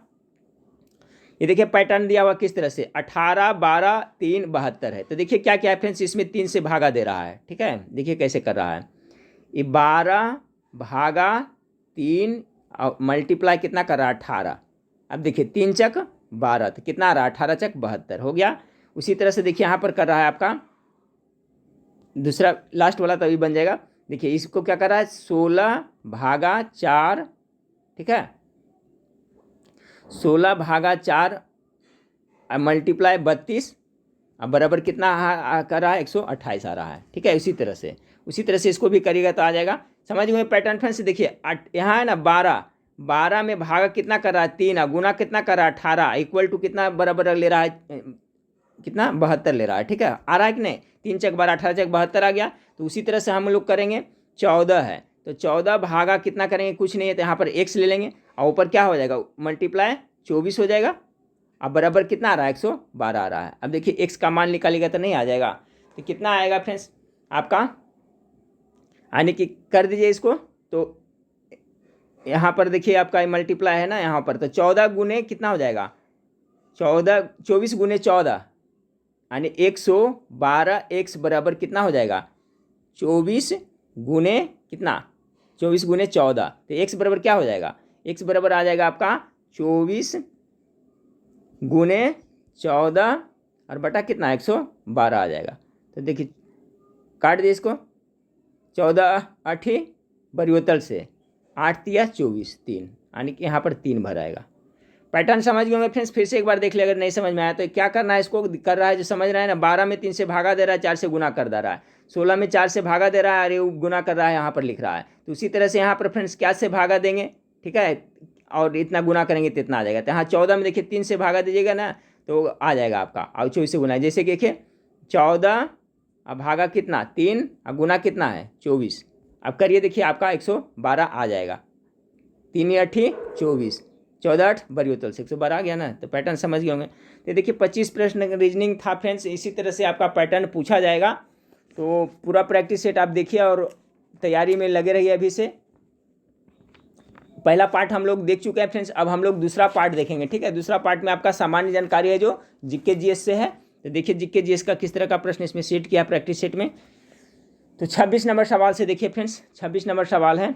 ये देखिए पैटर्न दिया हुआ किस तरह से, 18 12 3 72 है। तो देखिए क्या क्या है फ्रेंड्स, इसमें 3 से भागा दे रहा है, ठीक है, देखिए कैसे कर रहा है, ये 12 भागा 3 और मल्टीप्लाई कितना कर रहा है 18। अब देखिए 3 चक 12, तो कितना आ रहा है 18 चक 72 हो गया। उसी तरह से देखिए यहाँ पर कर रहा है आपका दूसरा लास्ट वाला, तभी बन जाएगा। देखिए इसको क्या कर रहा है, 16 भागा 4, ठीक है, 16 भागा 4 मल्टीप्लाई 32, अब बराबर कितना कर रहा है, 128 आ रहा है। ठीक है, उसी तरह से इसको भी करिएगा तो आ जाएगा। समझ गए पैटर्न फ्रेंड्स। देखिए यहाँ है ना 12 में भागा कितना कर रहा है 3, गुना कितना कर रहा है 18, इक्वल टू कितना बराबर ले रहा है, कितना 72 ले रहा है। ठीक है, आ रहा है कि नहीं, 3 चक 12 18 चक 72 आ गया। तो उसी तरह से हम लोग करेंगे 14 है तो 14 भागा कितना करेंगे, कुछ नहीं है तो यहाँ पर x ले लेंगे और ऊपर क्या हो जाएगा मल्टीप्लाई 24 हो जाएगा। अब बराबर कितना आ रहा है 112 आ रहा है। अब देखिए x का मान निकालेगा तो नहीं आ जाएगा, तो कितना आएगा फ्रेंड्स आपका, यानी कि कर दीजिए इसको। तो यहाँ पर देखिए आपका मल्टीप्लाई है ना यहाँ पर, तो 14 गुने कितना हो जाएगा 24 गुने 14 यानी 112 x बराबर कितना हो जाएगा 24 गुने कितना 24 गुने 14, तो x बराबर क्या हो जाएगा, x बराबर आ जाएगा आपका 24 गुने 14 और बटा कितना 112 आ जाएगा। तो देखिए काट दिए इसको, 14 8 बरियोतल से 8 तिया 24 3, यानी कि यहाँ पर 3 भर आएगा। पैटर्न समझ गए होंगे फ्रेंड्स। फिर से एक बार देख ले, अगर नहीं समझ में आया तो क्या करना है, इसको कर रहा है जो समझ रहा है ना, 12 में 3 से भागा दे रहा है, 4 से गुना कर दे रहा है, 16 में 4 से भागा दे रहा है, अरे गुना कर रहा है यहाँ पर लिख रहा है। तो उसी तरह से यहाँ पर फ्रेंड्स क्या से भागा देंगे, ठीक है, और इतना गुना करेंगे तो इतना आ जाएगा। तो यहाँ 14 में देखिए 3 से भागा दीजिएगा ना तो आ जाएगा आपका, और 24 से गुना, जैसे कि देखिए 14 अब भागा कितना 3 और गुना कितना है 24, अब करिए देखिए आपका 112 आ जाएगा। 3 8 24, 14 8 बरियोतल से 112 आ गया ना। तो पैटर्न समझ गए होंगे। तो देखिए 25 प्रश्न रीजनिंग था फ्रेंड्स, इसी तरह से आपका पैटर्न पूछा जाएगा। तो पूरा प्रैक्टिस सेट आप देखिए और तैयारी में लगे रहिए अभी से। पहला पार्ट हम लोग देख चुके हैं फ्रेंड्स, अब हम लोग दूसरा पार्ट देखेंगे। ठीक है, दूसरा पार्ट में आपका सामान्य जानकारी है जो जीके जीएस से है। तो देखिए जीके जीएस का किस तरह का प्रश्न इसमें सेट किया प्रैक्टिस सेट में। तो 26 नंबर सवाल से देखिए फ्रेंड्स, 26 नंबर सवाल है।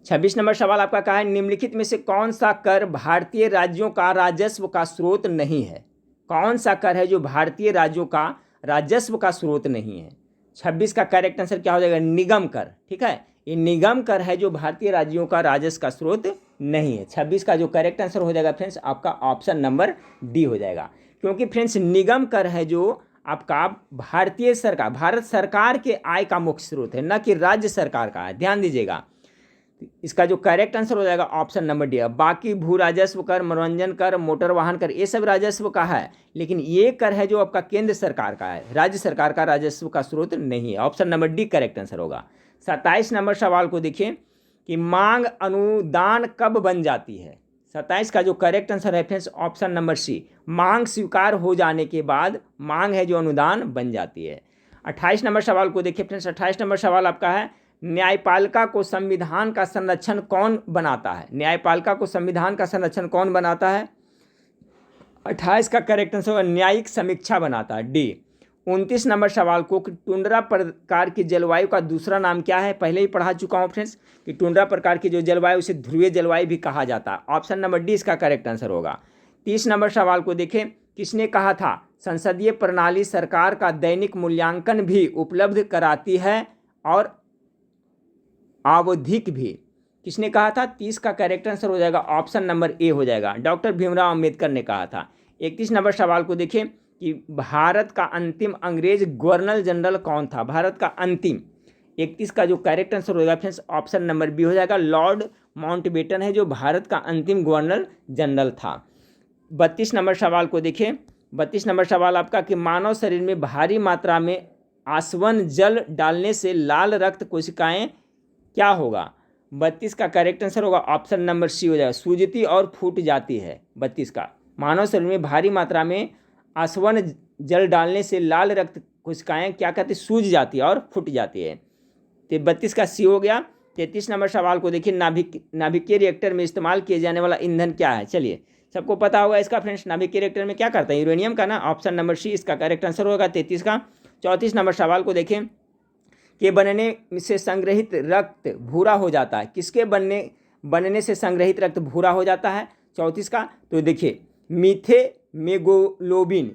26 नंबर सवाल आपका कहा है, निम्नलिखित में से कौन सा कर भारतीय राज्यों का राजस्व का स्रोत नहीं है। कौन सा कर है जो भारतीय राज्यों का राजस्व का स्रोत नहीं है। 26 का करेक्ट आंसर क्या हो जाएगा, निगम कर। ठीक है, ये निगम कर है जो भारतीय राज्यों का राजस्व का स्रोत नहीं है। 26 का जो करेक्ट आंसर हो जाएगा फ्रेंड्स आपका ऑप्शन नंबर डी हो जाएगा, क्योंकि फ्रेंड्स निगम कर है जो आपका भारतीय सरकार, भारत सरकार के आय का मुख्य स्रोत है, न कि राज्य सरकार का है। ध्यान दीजिएगा, इसका जो करेक्ट आंसर हो जाएगा ऑप्शन नंबर डी। बाकी भू राजस्व कर, मनोरंजन कर, मोटर वाहन कर, ये सब राजस्व का है, लेकिन ये कर है जो आपका केंद्र सरकार का है, राज्य सरकार का राजस्व का स्रोत नहीं है। Option number D correct answer होगा। 27 नंबर सवाल को देखिए कि मांग अनुदान कब बन जाती है। 27 का जो करेक्ट आंसर है फ्रेंड्स ऑप्शन नंबर सी, मांग स्वीकार हो जाने के बाद मांग है जो अनुदान बन जाती है। 28 नंबर सवाल को देखिए फ्रेंड्स, 28 नंबर सवाल आपका है, न्यायपालिका को संविधान का संरक्षण कौन बनाता है। न्यायपालिका को संविधान का संरक्षण कौन बनाता है। 28 का करेक्ट आंसर होगा न्यायिक समीक्षा बनाता है, डी। 29 नंबर सवाल को कि टुंड्रा प्रकार की जलवायु का दूसरा नाम क्या है। पहले ही पढ़ा चुका हूँ फ्रेंड्स कि टुंड्रा प्रकार की जो जलवायु उसे ध्रुवीय जलवायु भी कहा जाता है। ऑप्शन नंबर डी इसका करेक्ट आंसर होगा। 30 नंबर सवाल को देखें, किसने कहा था संसदीय प्रणाली सरकार का दैनिक मूल्यांकन भी उपलब्ध कराती है और आवधिक भी। किसने कहा था, 30 का करेक्ट आंसर हो जाएगा ऑप्शन नंबर ए हो जाएगा, डॉक्टर भीमराव अंबेडकर ने कहा था। 31 नंबर सवाल को देखें कि भारत का अंतिम अंग्रेज गवर्नर जनरल कौन था। भारत का अंतिम, 31 का जो करेक्ट आंसर होगा फ्रेंड्स ऑप्शन नंबर बी हो जाएगा, लॉर्ड माउंटबेटन है जो भारत का अंतिम गवर्नर जनरल था। 32 नंबर सवाल को देखें, 32 नंबर सवाल आपका कि मानव शरीर में भारी मात्रा में आसवन जल डालने से लाल रक्त कोशिकाएं क्या होगा। 32 का करेक्ट आंसर होगा ऑप्शन नंबर सी हो जाएगा, सूजती और फूट जाती है। 32 का, मानव शरीर में भारी मात्रा में आसवन जल डालने से लाल रक्त कोशिकाएं क्या कहते हैं, सूज जाती है और फूट जाती है। तो 32 का सी हो गया। 33 नंबर सवाल को देखिए, नाभिकीय रिएक्टर में इस्तेमाल किए जाने वाला ईंधन क्या है। चलिए सबको पता होगा इसका फ्रेंड्स, नाभिकीय रिएक्टर में क्या करता है, यूरेनियम का ना। ऑप्शन नंबर सी इसका करेक्ट आंसर होगा 33 का। 34 नंबर सवाल को देखें कि बनने से संग्रहित रक्त भूरा हो जाता है। किसके बनने से संग्रहित रक्त भूरा हो जाता है 34 का। तो देखिए मीथेमेगोलोबिन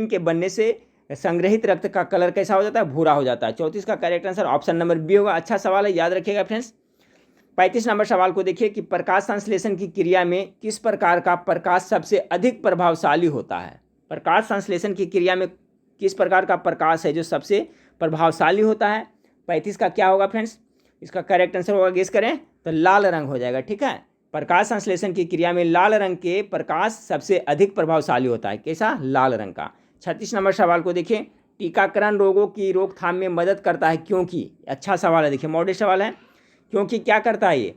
के बनने से संग्रहित रक्त का कलर कैसा हो जाता है, भूरा हो जाता है। 34 का correct answer option number B होगा। अच्छा सवाल है, याद रखिएगा फ्रेंड्स। 35 नंबर सवाल को देखिए कि प्रकाश संश्लेषण की क्रिया में किस प्रकार का प्रकाश सबसे अधिक प्रभावशाली होता है। प्रकाश संश्लेषण की क्रिया में किस प्रकार का प्रकाश है जो सबसे प्रभावशाली होता है। 35 का क्या होगा फ्रेंड्स, इसका करेक्ट आंसर होगा, गेस करें तो लाल रंग हो जाएगा। ठीक है, प्रकाश संश्लेषण की क्रिया में लाल रंग के प्रकाश सबसे अधिक प्रभावशाली होता है। कैसा, लाल रंग का। 36 नंबर सवाल को देखिए, टीकाकरण रोगों की रोकथाम में मदद करता है क्योंकि। अच्छा सवाल है, देखिए मॉडल सवाल है। क्योंकि क्या करता है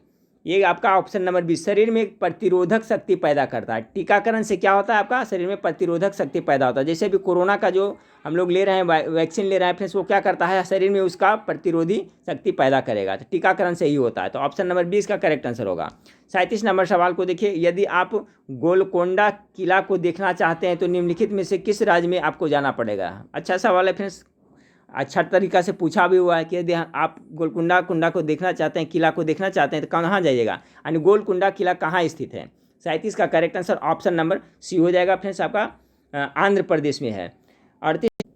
ये आपका ऑप्शन नंबर 20, शरीर में प्रतिरोधक शक्ति पैदा करता है। टीकाकरण से क्या होता है, आपका शरीर में प्रतिरोधक शक्ति पैदा होता है। जैसे भी कोरोना का जो हम लोग ले रहे हैं, वैक्सीन ले रहे हैं फ्रेंड्स, वो क्या करता है, शरीर में उसका प्रतिरोधी शक्ति पैदा करेगा। तो टीकाकरण से ही होता है। तो ऑप्शन नंबर 20 का करेक्ट आंसर होगा। 37 नंबर सवाल को देखिए, यदि आप गोलकोंडा किला को देखना चाहते हैं तो निम्नलिखित में से किस राज्य में आपको जाना पड़ेगा। अच्छा सवाल है फ्रेंड्स, अच्छा तरीका से पूछा भी हुआ है कि यदि आप गोलकुंडा को देखना चाहते हैं, किला को देखना चाहते हैं तो कहाँ जाइएगा, यानी गोलकुंडा किला कहाँ स्थित है। 37 का correct answer option number C हो जाएगा फ्रेंड्स, आपका आंध्र प्रदेश में है। 38,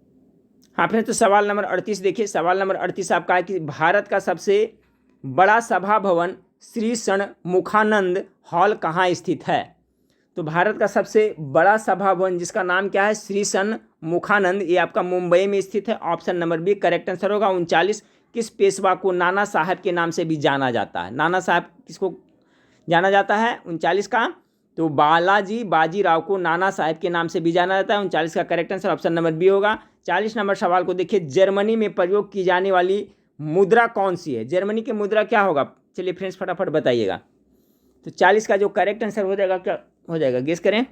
हाँ फ्रेंड्स, तो सवाल नंबर 38 देखिए, सवाल नंबर 38 आपका है कि भारत का सबसे बड़ा सभा भवन श्री षणमुखानंद हॉल कहाँ स्थित है। तो भारत का सबसे बड़ा सभा भवन जिसका नाम क्या है, श्री षणमुखानंद, ये आपका मुंबई में स्थित है। Option number B correct answer होगा। 39, किस पेशवा को नाना साहब के नाम से भी जाना जाता है। नाना साहब किसको जाना जाता है 39 का, तो बालाजी बाजीराव को नाना साहब के नाम से भी जाना जाता है। 39 का correct answer option number B होगा। 40 नंबर सवाल को देखिए, जर्मनी में प्रयोग की जाने वाली मुद्रा कौन सी है। जर्मनी की मुद्रा क्या होगा, चलिए फ्रेंड्स फटाफट बताइएगा। तो 40 का जो करेक्ट आंसर हो जाएगा, क्या हो जाएगा, गेस करें।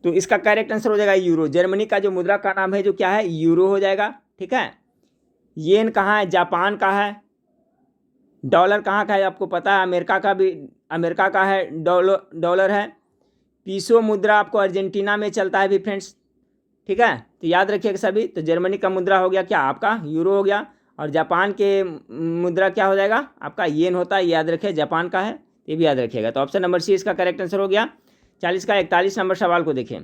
तो इसका करेक्ट आंसर हो जाएगा यूरो। जर्मनी का जो मुद्रा का नाम है जो क्या है, यूरो हो जाएगा। ठीक है, येन कहाँ है, जापान का है। डॉलर कहाँ का है, आपको पता है, अमेरिका का है डॉलर है। पीसो मुद्रा आपको अर्जेंटीना में चलता है भी फ्रेंड्स। ठीक है, तो याद रखिएगा सभी। तो जर्मनी का मुद्रा हो गया क्या, आपका यूरो हो गया। और जापान के मुद्रा क्या हो जाएगा, आपका येन होता है, याद रखिए जापान का है, ये भी याद रखिएगा। तो ऑप्शन नंबर सी इसका करेक्ट आंसर हो गया। 40 का 41 नंबर सवाल को देखें।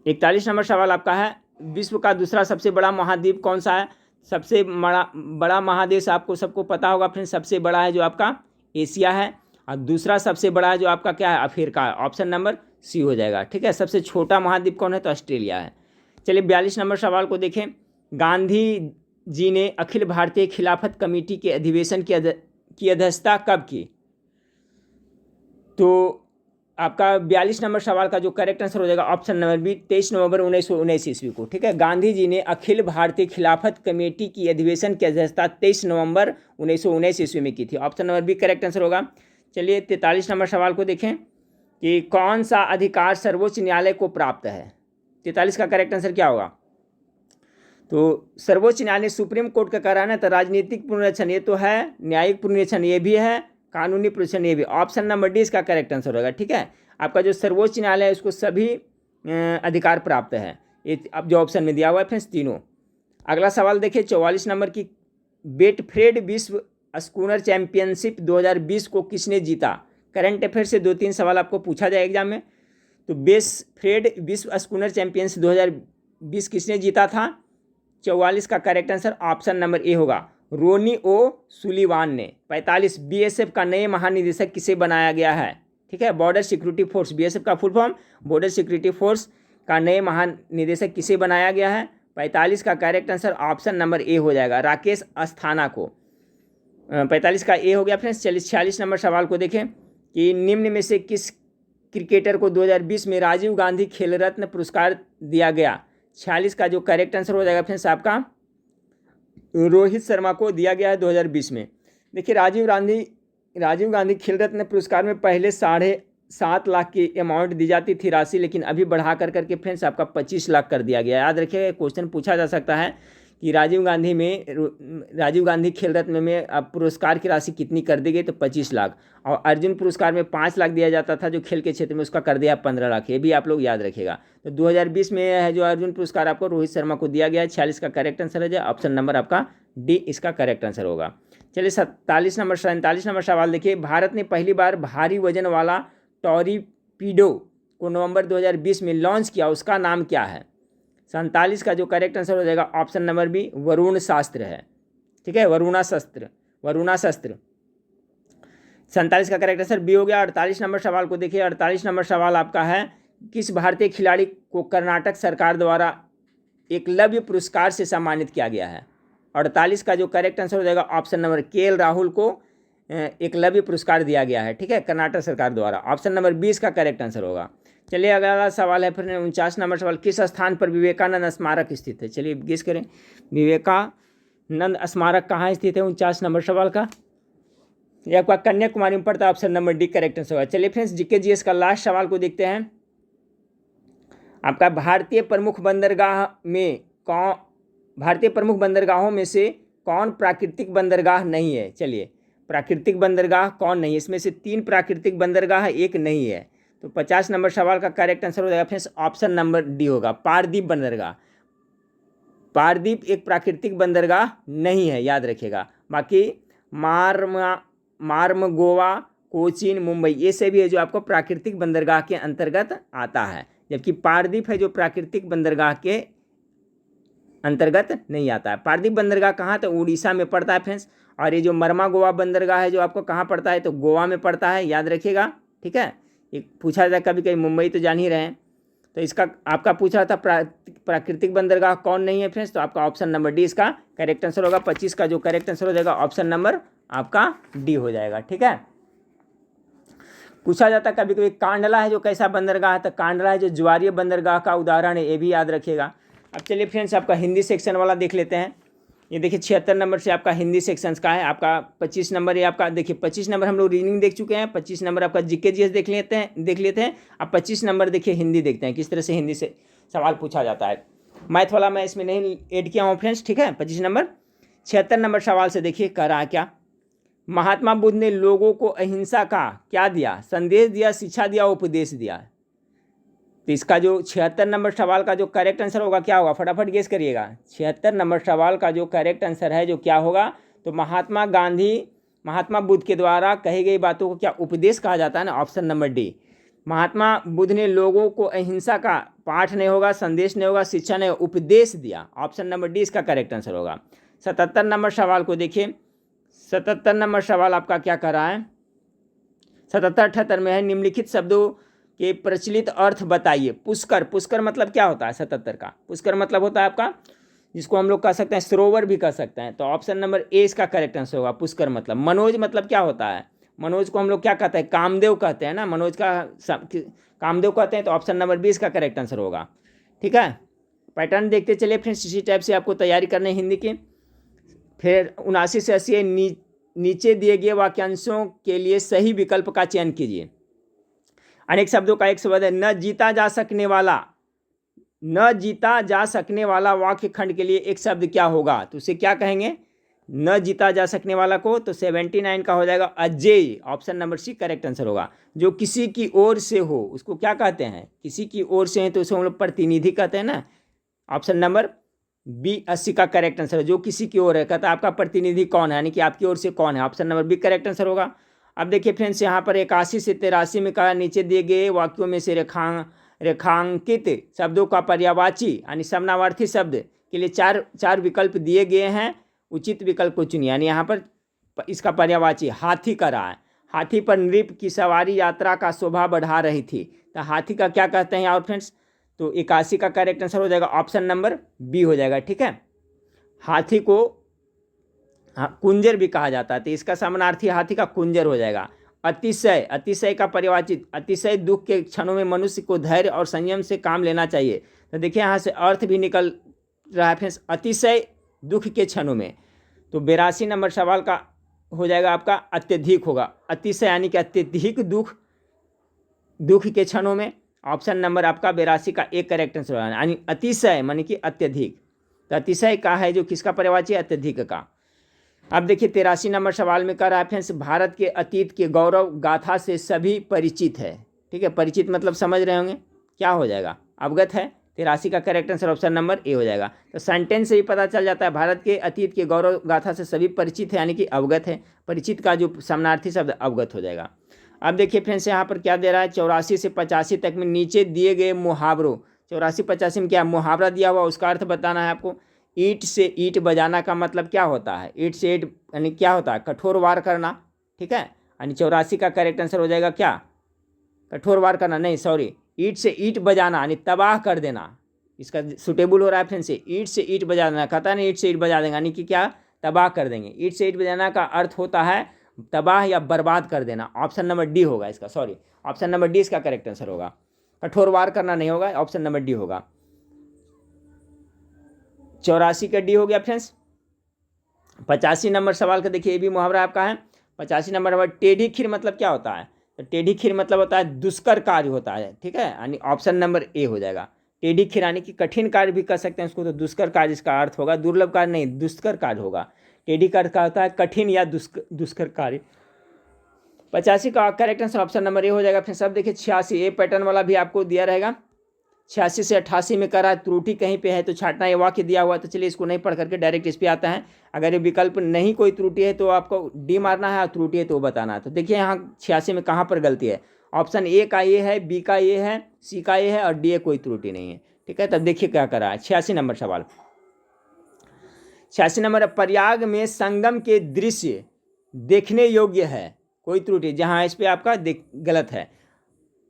41 नंबर सवाल आपका है, विश्व का दूसरा सबसे बड़ा महाद्वीप कौन सा है। सबसे बड़ा महादेश आपको सबको पता होगा फ्रेंड्स, सबसे बड़ा है जो आपका एशिया है, और दूसरा सबसे बड़ा है जो आपका क्या है, अफ्रीका है। ऑप्शन नंबर सी हो जाएगा। ठीक है, सबसे छोटा महाद्वीप कौन है, तो ऑस्ट्रेलिया है। चलिए 42 नंबर सवाल को देखें। गांधी जी ने अखिल भारतीय खिलाफत कमेटी के अधिवेशन की अध्यक्षता कब की। तो आपका 42 नंबर सवाल का जो करेक्ट आंसर हो जाएगा ऑप्शन नंबर बी 23 नवंबर 1919 ईस्वी को। ठीक है, गांधी जी ने अखिल भारतीय खिलाफत कमेटी की अधिवेशन की अध्यक्षता 23 नवंबर 1919 ईस्वी में की थी। Option number B correct answer होगा। चलिए 43 नंबर सवाल को देखें कि कौन सा अधिकार सर्वोच्च न्यायालय को प्राप्त है। 43 का करेक्ट आंसर क्या होगा, तो सर्वोच्च न्यायालय सुप्रीम कोर्ट का कह रहा है ना, तो राजनीतिक पुनरीक्षण ये तो है, न्यायिक पुनरीक्षण ये भी है, कानूनी पुनरीक्षण ये भी। ऑप्शन नंबर डी इसका करेक्ट आंसर होगा। ठीक है, आपका जो सर्वोच्च न्यायालय है उसको सभी अधिकार प्राप्त है, ये अब जो ऑप्शन में दिया हुआ है फ्रेंड्स तीनों। अगला सवाल देखिए 44 नंबर की, बेटफ्रेड विश्व स्कूनर चैंपियनशिप 2020 को किसने जीता। करंट अफेयर से 2-3 सवाल आपको पूछा जाए एग्जाम में। तो बेटफ्रेड विश्व स्कूनर चैंपियनशिप 2020 किसने जीता था। 44 का करेक्ट आंसर ऑप्शन नंबर ए होगा, रोनी ओ सुलीवान ने। 45 बीएसएफ का नए महानिदेशक किसे बनाया गया है। ठीक है, बॉर्डर सिक्योरिटी फोर्स, बीएसएफ का full form border security force का नए महानिदेशक किसे बनाया गया है। 45 का करेक्ट आंसर ऑप्शन नंबर ए हो जाएगा, राकेश अस्थाना को। 45 का ए हो गया फ्रेंड्स। 46 नंबर सवाल को देखें कि निम्न में से किस क्रिकेटर को 2020 में राजीव गांधी खेल रत्न पुरस्कार दिया गया। 46 का जो करेक्ट आंसर हो जाएगा फ्रेंड्स आपका रोहित शर्मा को दिया गया है 2020 में। देखिए राजीव गांधी खेल रत्न पुरस्कार में पहले 7.5 लाख की अमाउंट दी जाती थी राशि, लेकिन अभी बढ़ा करके फ्रेंड्स आपका 25 लाख कर दिया गया। याद रखिएगा, क्वेश्चन पूछा जा सकता है कि राजीव गांधी खेल रत्न में अब पुरस्कार की राशि कितनी कर दी गई, तो 25 लाख। और अर्जुन पुरस्कार में 5 लाख दिया जाता था जो खेल के क्षेत्र में, उसका कर दिया 15 लाख। ये भी आप लोग याद रखिएगा। तो 2020 में है जो अर्जुन पुरस्कार आपको रोहित शर्मा को दिया गया है। 46 का करेक्ट आंसर है ऑप्शन नंबर आपका डी इसका करेक्ट आंसर होगा। चलिए 47 नंबर सवाल देखिए। भारत ने पहली बार भारी वजन वाला टॉरपीडो को नवंबर 2020 में लॉन्च किया, उसका नाम क्या है। 47 का जो करेक्ट आंसर हो जाएगा ऑप्शन नंबर बी वरुण शास्त्र है। ठीक है, वरुणास्त्र, वरुणास्त्र। 47 का करेक्ट आंसर बी हो गया। 48 नंबर सवाल को देखिए। 48 नंबर सवाल आपका है, किस भारतीय खिलाड़ी को कर्नाटक सरकार द्वारा एकलव्य पुरस्कार से सम्मानित किया गया है? 48 का जो करेक्ट आंसर हो जाएगा ऑप्शन नंबर के राहुल को एकलव्य पुरस्कार दिया गया है, ठीक है, कर्नाटक सरकार द्वारा। ऑप्शन नंबर 20 का करेक्ट आंसर होगा। चलिए अगला सवाल है फिर 49 नंबर सवाल, किस स्थान पर विवेकानंद स्मारक स्थित है? चलिए गेस करें, विवेकानंद स्मारक कहाँ स्थित है 49 नंबर सवाल का? यह आपका कन्याकुमारी में पड़ता है। Option number D correct answer होगा। चलिए फ्रेंड्स जीके जीएस का लास्ट सवाल को देखते हैं। आपका भारतीय प्रमुख बंदरगाहों में से कौन प्राकृतिक बंदरगाह नहीं है? चलिए, प्राकृतिक बंदरगाह कौन नहीं है? इसमें से 3 प्राकृतिक बंदरगाह है, एक नहीं है। तो 50 नंबर सवाल का करेक्ट आंसर हो जाएगा फ्रेंड्स ऑप्शन नंबर डी होगा, पारदीप बंदरगाह। पारदीप एक प्राकृतिक बंदरगाह नहीं है, याद रखिएगा। बाकी मार्मगोवा, कोचीन, मुंबई ये सभी है जो आपको प्राकृतिक बंदरगाह के अंतर्गत आता है, जबकि पारदीप है जो प्राकृतिक बंदरगाह के अंतर्गत नहीं आता है। पारदीप बंदरगाह कहाँ? तो उड़ीसा में पड़ता है फ्रेंड्स। और ये जो मर्मागोवा बंदरगाह है जो आपको कहाँ पड़ता है? तो गोवा में पड़ता है, याद रखिएगा, ठीक है। एक पूछा जाए कभी कभी, मुंबई तो जान ही रहे हैं। तो इसका आपका पूछा था प्राकृतिक बंदरगाह कौन नहीं है फ्रेंड्स, तो आपका ऑप्शन नंबर डी इसका करेक्ट आंसर होगा। 25 का जो करेक्ट आंसर हो जाएगा ऑप्शन नंबर आपका डी हो जाएगा, ठीक है। पूछा जाता कभी कभी कांडला है जो कैसा बंदरगाह है? तो कांडला है जो ज्वारीय बंदरगाह का उदाहरण है, ये भी याद रखिएगा। अब चलिए फ्रेंड्स आपका हिंदी सेक्शन वाला देख लेते हैं। ये देखिए 76 नंबर से आपका हिंदी सेक्शंस का है। आपका 25 नंबर ये आपका देखिए 25 नंबर हम लोग रीडिंग देख चुके हैं, 25 नंबर आपका जीके जीएस देख लेते हैं। अब 25 नंबर देखिए हिंदी देखते हैं, किस तरह से हिंदी से सवाल पूछा जाता है। मैथ वाला मैं इसमें नहीं ऐड किया हूँ फ्रेंड्स, ठीक है। 25 नंबर 76 नंबर सवाल से देखिए कह रहा है क्या, महात्मा बुद्ध ने लोगों को अहिंसा का क्या दिया? संदेश दिया, शिक्षा दिया, उपदेश दिया। तो इसका जो 76 नंबर सवाल का जो करेक्ट आंसर होगा क्या होगा? फटाफट गेस करिएगा। 76 नंबर सवाल का जो करेक्ट आंसर है जो क्या होगा? तो महात्मा बुद्ध के द्वारा कही गई बातों को क्या उपदेश कहा जाता है ना, option number D. Mahatma Buddha ने लोगों को अहिंसा का पाठ नहीं होगा, संदेश नहीं होगा, शिक्षा नहीं होगा, उपदेश दिया। ऑप्शन नंबर डी इसका करेक्ट आंसर होगा। 77 नंबर सवाल को देखिए। 77 नंबर सवाल आपका क्या कर रहा है? 77-78 में है, निम्नलिखित शब्दों के प्रचलित अर्थ बताइए। पुष्कर, पुष्कर मतलब क्या होता है? 77 का पुष्कर मतलब होता है आपका, जिसको हम लोग कह सकते हैं सरोवर भी कह सकते हैं। तो ऑप्शन नंबर ए इसका करेक्ट आंसर होगा, पुष्कर मतलब। मनोज मतलब क्या होता है? मनोज को हम लोग क्या कहते हैं? कामदेव कहते हैं ना, मनोज का कामदेव कहते हैं। तो ऑप्शन नंबर बी इसका करेक्ट आंसर होगा, ठीक है। पैटर्न देखते चलिए फ्रेंड्स, इसी टाइप से आपको तैयारी करनी है हिंदी की। फिर 79 से 80 नीचे दिए गए वाक्यांशों के लिए सही विकल्प का चयन कीजिए। अनेक शब्दों का एक शब्द है न जीता जा सकने वाला वाक्य खंड के लिए एक शब्द क्या होगा? तो उसे क्या कहेंगे? न जीता जा सकने वाला को तो 79 का हो जाएगा अजेय। Option number C correct answer होगा। जो किसी की ओर से हो उसको क्या कहते हैं? किसी की ओर से है तो उसे हम लोग प्रतिनिधि कहते हैं ना। ऑप्शन नंबर बी 80 का करेक्ट आंसर है। जो किसी की ओर है, कहता है आपका प्रतिनिधि कौन है, यानी कि आपकी ओर से कौन है। Option number B correct answer होगा। अब देखिए फ्रेंड्स यहाँ पर 81 से 83 में कहा नीचे दिए गए वाक्यों में से रेखांकित शब्दों का पर्यायवाची यानी समानार्थी शब्द के लिए चार विकल्प दिए गए हैं। उचित विकल्प को चुनिए। यानी यहाँ पर इसका पर्यायवाची हाथी का रहा है। हाथी पर नृप की सवारी यात्रा का शोभा बढ़ा रही थी। तो हाथी का क्या कहते हैं और फ्रेंड्स? तो 81 का करेक्ट आंसर हो जाएगा ऑप्शन नंबर बी हो जाएगा, ठीक है। हाथी को कुंजर भी कहा जाता है, तो इसका समानार्थी हाथी का कुंजर हो जाएगा। अतिशय का पर्यायवाची, अतिशय दुख के क्षणों में मनुष्य को धैर्य और संयम से काम लेना चाहिए। तो देखिए यहाँ से अर्थ भी निकल रहा है फ्रेंड्स, अतिशय दुख के क्षणों में। तो 82 नंबर सवाल का हो जाएगा आपका अत्यधिक होगा। अतिशय यानी कि अत्यधिक दुख के क्षणों में। ऑप्शन नंबर आपका 82 का एक करेक्ट आंसर होगा। यानी अतिशय मानी कि अत्यधिक। तो अतिशय का है जो किसका पर्यायवाची? अत्यधिक का। अब देखिए 83 नंबर सवाल में कह रहा है फ्रेंड्स, भारत के अतीत के गौरव गाथा से सभी परिचित है। ठीक है, परिचित मतलब समझ रहे होंगे क्या हो जाएगा? अवगत है। 83 का करेक्ट आंसर ऑप्शन नंबर ए हो जाएगा। तो सेंटेंस से ही पता चल जाता है भारत के अतीत के गौरव गाथा से सभी परिचित है, यानी कि अवगत है। परिचित का जो समानार्थी शब्द अवगत हो जाएगा। अब देखिए फ्रेंड्स यहाँ पर क्या दे रहा है? 84 से 85 तक में नीचे दिए गए मुहावरों, 84-85 में क्या मुहावरा दिया हुआ, उसका अर्थ बताना है आपको। ईंट से ईंट बजाना का मतलब क्या होता है? ईंट से ईंट यानी क्या होता है? कठोर वार करना, ठीक है। यानी 84 का करेक्ट आंसर हो जाएगा क्या? कठोर वार करना नहीं, सॉरी, ईंट से ईंट बजाना यानी तबाह कर देना। इसका सुटेबल हो रहा है फ्रेंड्स, ईंट से ईंट बजा देना, कहता नहीं ईंट से ईंट बजा देंगे यानी कि क्या? तबाह कर देंगे। ईंट से ईंट बजाना का अर्थ होता है तबाह या बर्बाद कर देना। ऑप्शन नंबर डी होगा इसका, सॉरी, ऑप्शन नंबर डी इसका करेक्ट आंसर होगा। कठोर वार करना नहीं होगा, ऑप्शन नंबर डी होगा। 84 का डी हो गया फ्रेंड्स। 85 नंबर सवाल का देखिए, ये भी मुहावरा आपका है। 85 नंबर टेढ़ी खीर मतलब क्या होता है? तो टेढ़ी खीर मतलब होता है दुष्कर कार्य होता है, ठीक है, यानी ऑप्शन नंबर ए हो जाएगा। टेढ़ी खीर यानी कि कठिन कार्य भी कर सकते हैं उसको, तो दुष्कर कार्य इसका अर्थ होगा, दुर्लभ कार्य नहीं, दुष्कर कार्य होगा। टेढ़ी कार्य का होता है कठिन या दुष्कर कार्य। 85 का करेक्ट आंसर ऑप्शन नंबर ए हो जाएगा। फिर सब देखिए 86 ए पैटर्न वाला भी आपको दिया रहेगा। 86 से 88 में करा त्रुटि कहीं पे है तो छांटना, ये वाक्य दिया हुआ, तो चलिए इसको नहीं पढ़ करके डायरेक्ट इस पे आता है। अगर ये विकल्प नहीं कोई त्रुटि है तो आपको डी मारना है, और त्रुटि है तो बताना है। तो देखिए यहाँ 86 में कहाँ पर गलती है? ऑप्शन ए का ये है, बी का ये है, सी का ये है और डी ए कोई त्रुटि नहीं है, ठीक है। तब देखिए क्या करा है। 86 नंबर सवाल, 86 नंबर, प्रयाग में संगम के दृश्य देखने योग्य है, कोई त्रुटि, जहाँ इस पे आपका गलत है।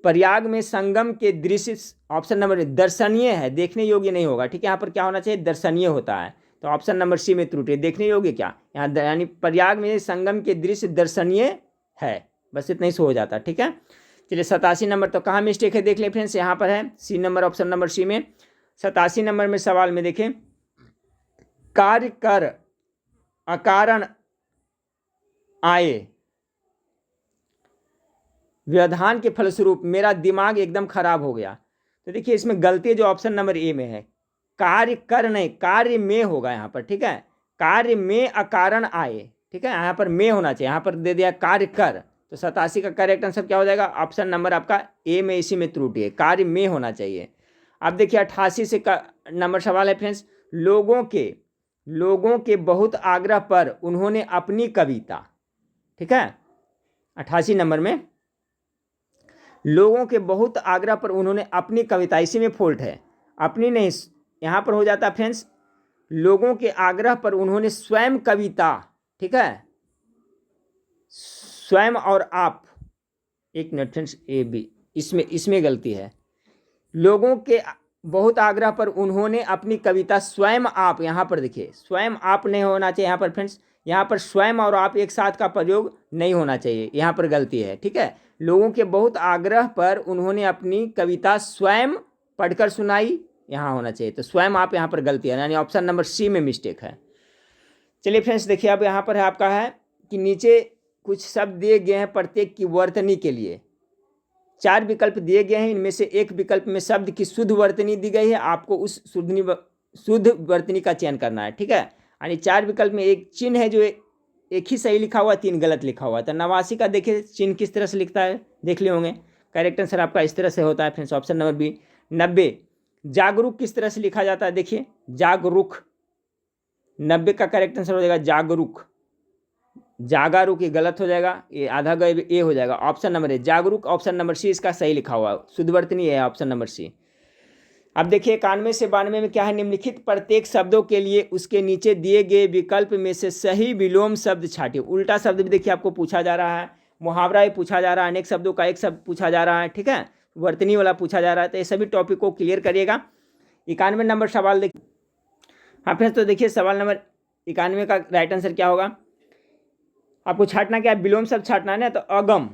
प्रयाग में संगम के दृश्य, ऑप्शन नंबर दर्शनीय है, देखने योग्य नहीं होगा, ठीक है। यहाँ पर क्या होना चाहिए? दर्शनीय होता है, तो ऑप्शन नंबर सी में त्रुटि, देखने योग्य क्या यहाँ, यानी प्रयाग में संगम के दृश्य दर्शनीय है, बस इतना ही से हो जाता, ठीक है। चलिए 87 नंबर, तो कहाँ मिस्टेक है देख लें फ्रेंड्स, यहाँ पर है C number, option number C में। 87 नंबर में सवाल में देखें, कार्य कर अकारण आए, व्यवधान के फलस्वरूप मेरा दिमाग एकदम खराब हो गया। तो देखिए इसमें गलती जो ऑप्शन नंबर ए में है, कार्य कर नहीं, कार्य में होगा यहाँ पर, ठीक है। कार्य में अकारण आए, ठीक है, यहाँ पर में होना चाहिए, यहाँ पर दे दिया कार्य कर। तो 87 का करेक्ट आंसर क्या हो जाएगा? ऑप्शन नंबर आपका ए में, इसी में त्रुटि है, कार्य में होना चाहिए। अब देखिए 88 से नंबर सवाल है फ्रेंड्स, लोगों के बहुत आग्रह पर उन्होंने अपनी कविता, ठीक है। 88 नंबर में लोगों के बहुत आग्रह पर उन्होंने अपनी कविता, इसी में फॉल्ट है, अपनी नहीं, यहाँ पर हो जाता फ्रेंड्स, लोगों के आग्रह पर उन्होंने स्वयं कविता, ठीक है, स्वयं और आप, एक मिनट फ्रेंड्स, ए बी, इसमें गलती है। लोगों के बहुत आग्रह पर उन्होंने अपनी कविता स्वयं आप, यहाँ पर देखिए स्वयं आप नहीं होना चाहिए यहाँ पर फ्रेंड्स, यहाँ पर स्वयं और आप एक साथ का प्रयोग नहीं होना चाहिए, यहाँ पर गलती है, ठीक है। लोगों के बहुत आग्रह पर उन्होंने अपनी कविता स्वयं पढ़कर सुनाई, यहाँ होना चाहिए, तो स्वयं आप यहाँ पर गलती है, यानी ऑप्शन नंबर सी में मिस्टेक है। चलिए फ्रेंड्स देखिए, अब यहाँ पर है आपका है कि नीचे कुछ शब्द दिए गए हैं प्रत्येक की वर्तनी के लिए, 4 विकल्प दिए गए हैं, इनमें से एक विकल्प में शब्द की शुद्ध वर्तनी दी गई है, आपको उस शुद्ध वर्तनी का चयन करना है, ठीक है। यानी 4 विकल्प में एक चिन्ह है जो एक ही सही लिखा हुआ, 3 गलत लिखा हुआ है। तो 89 का देखिए चिन्ह किस तरह से लिखता है, देख लिए होंगे। करेक्ट आंसर आपका इस तरह से होता है फ्रेंड्स, ऑप्शन नंबर बी। 90 जागरूक किस तरह से लिखा जाता है, देखिए जागरूक, 90 का करेक्ट आंसर हो जाएगा जागरूक, जागरूक ये गलत हो जाएगा, ये आधा गए ए हो जाएगा, ऑप्शन नंबर ए जागरूक, ऑप्शन नंबर सी इसका सही लिखा हुआ, शुद्ध वर्तनी है ऑप्शन नंबर सी। अब देखिए 91 से 92 में क्या है, निम्नलिखित प्रत्येक शब्दों के लिए उसके नीचे दिए गए विकल्प में से सही विलोम शब्द छांटिए। उल्टा शब्द भी देखिए आपको पूछा जा रहा है, मुहावरा भी पूछा जा रहा है, अनेक शब्दों का एक शब्द पूछा जा रहा है, ठीक है, वर्तनी वाला पूछा जा रहा है। तो ये सभी टॉपिक को क्लियर करिएगा। 91 नंबर सवाल देखिए, हाँ फ्रेंड्स, तो देखिए सवाल नंबर 91 का राइट आंसर क्या होगा, आपको छांटना क्या है, विलोम शब्द छांटना है ना। तो अगम,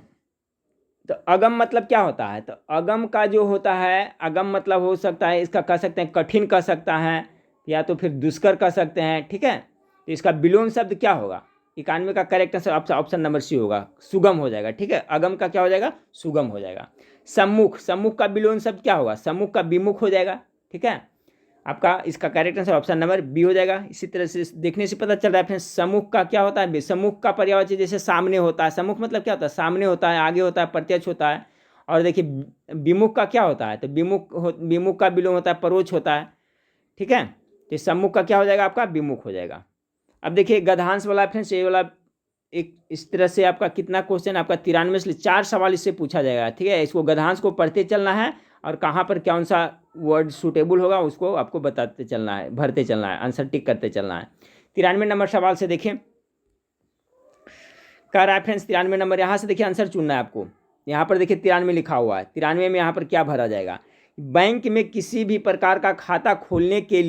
तो अगम मतलब क्या होता है, तो अगम का जो होता है, अगम मतलब हो सकता है, इसका कह सकते हैं कठिन कह सकता है, या तो फिर दुष्कर कह सकते हैं, ठीक है। तो इसका विलोम शब्द क्या होगा, 91 का correct answer option number C होगा, सुगम हो जाएगा, ठीक है। अगम का क्या हो जाएगा, सुगम हो जाएगा। सम्मुख, सम्मुख का विलोम शब्द क्या होगा, सम्मुख का विमुख हो जाएगा, ठीक है। आपका इसका correct answer option number B हो जाएगा। इसी तरह से देखने से पता चल रहा है फ्रेंड्स, सम्मुख का क्या होता है, सम्मुख का पर्यायवाची जैसे सामने होता है, सम्मुख मतलब क्या होता है, सामने होता है, आगे होता है, प्रत्यक्ष होता है। और देखिए विमुख का क्या होता है, तो विमुख का विलोम होता है, परोक्ष होता है, ठीक है। तो सम्मुख का क्या हो जाएगा, आपका विमुख हो जाएगा। अब देखिए गद्यांश वाला फ्रेंड्स, ये वाला एक इस तरह से आपका कितना क्वेश्चन, आपका 93 से 4 सवाल इससे पूछा जाएगा, ठीक है। इसको गद्यांश को पढ़ते चलना है और कहाँ पर कौन सा वर्ड सूटेबल होगा उसको आपको बताते चलना है, भरते चलना है, आंसर टिक करते चलना है। 93 नंबर सवाल से देखें, कह रहा है फ्रेंड्स 93 नंबर, यहाँ से देखिए आंसर चुनना है आपको। यहाँ पर देखिए 93 लिखा हुआ है, 93 में यहाँ पर क्या भरा जाएगा? बैंक में किसी भी प्रकार का खाता खोलने के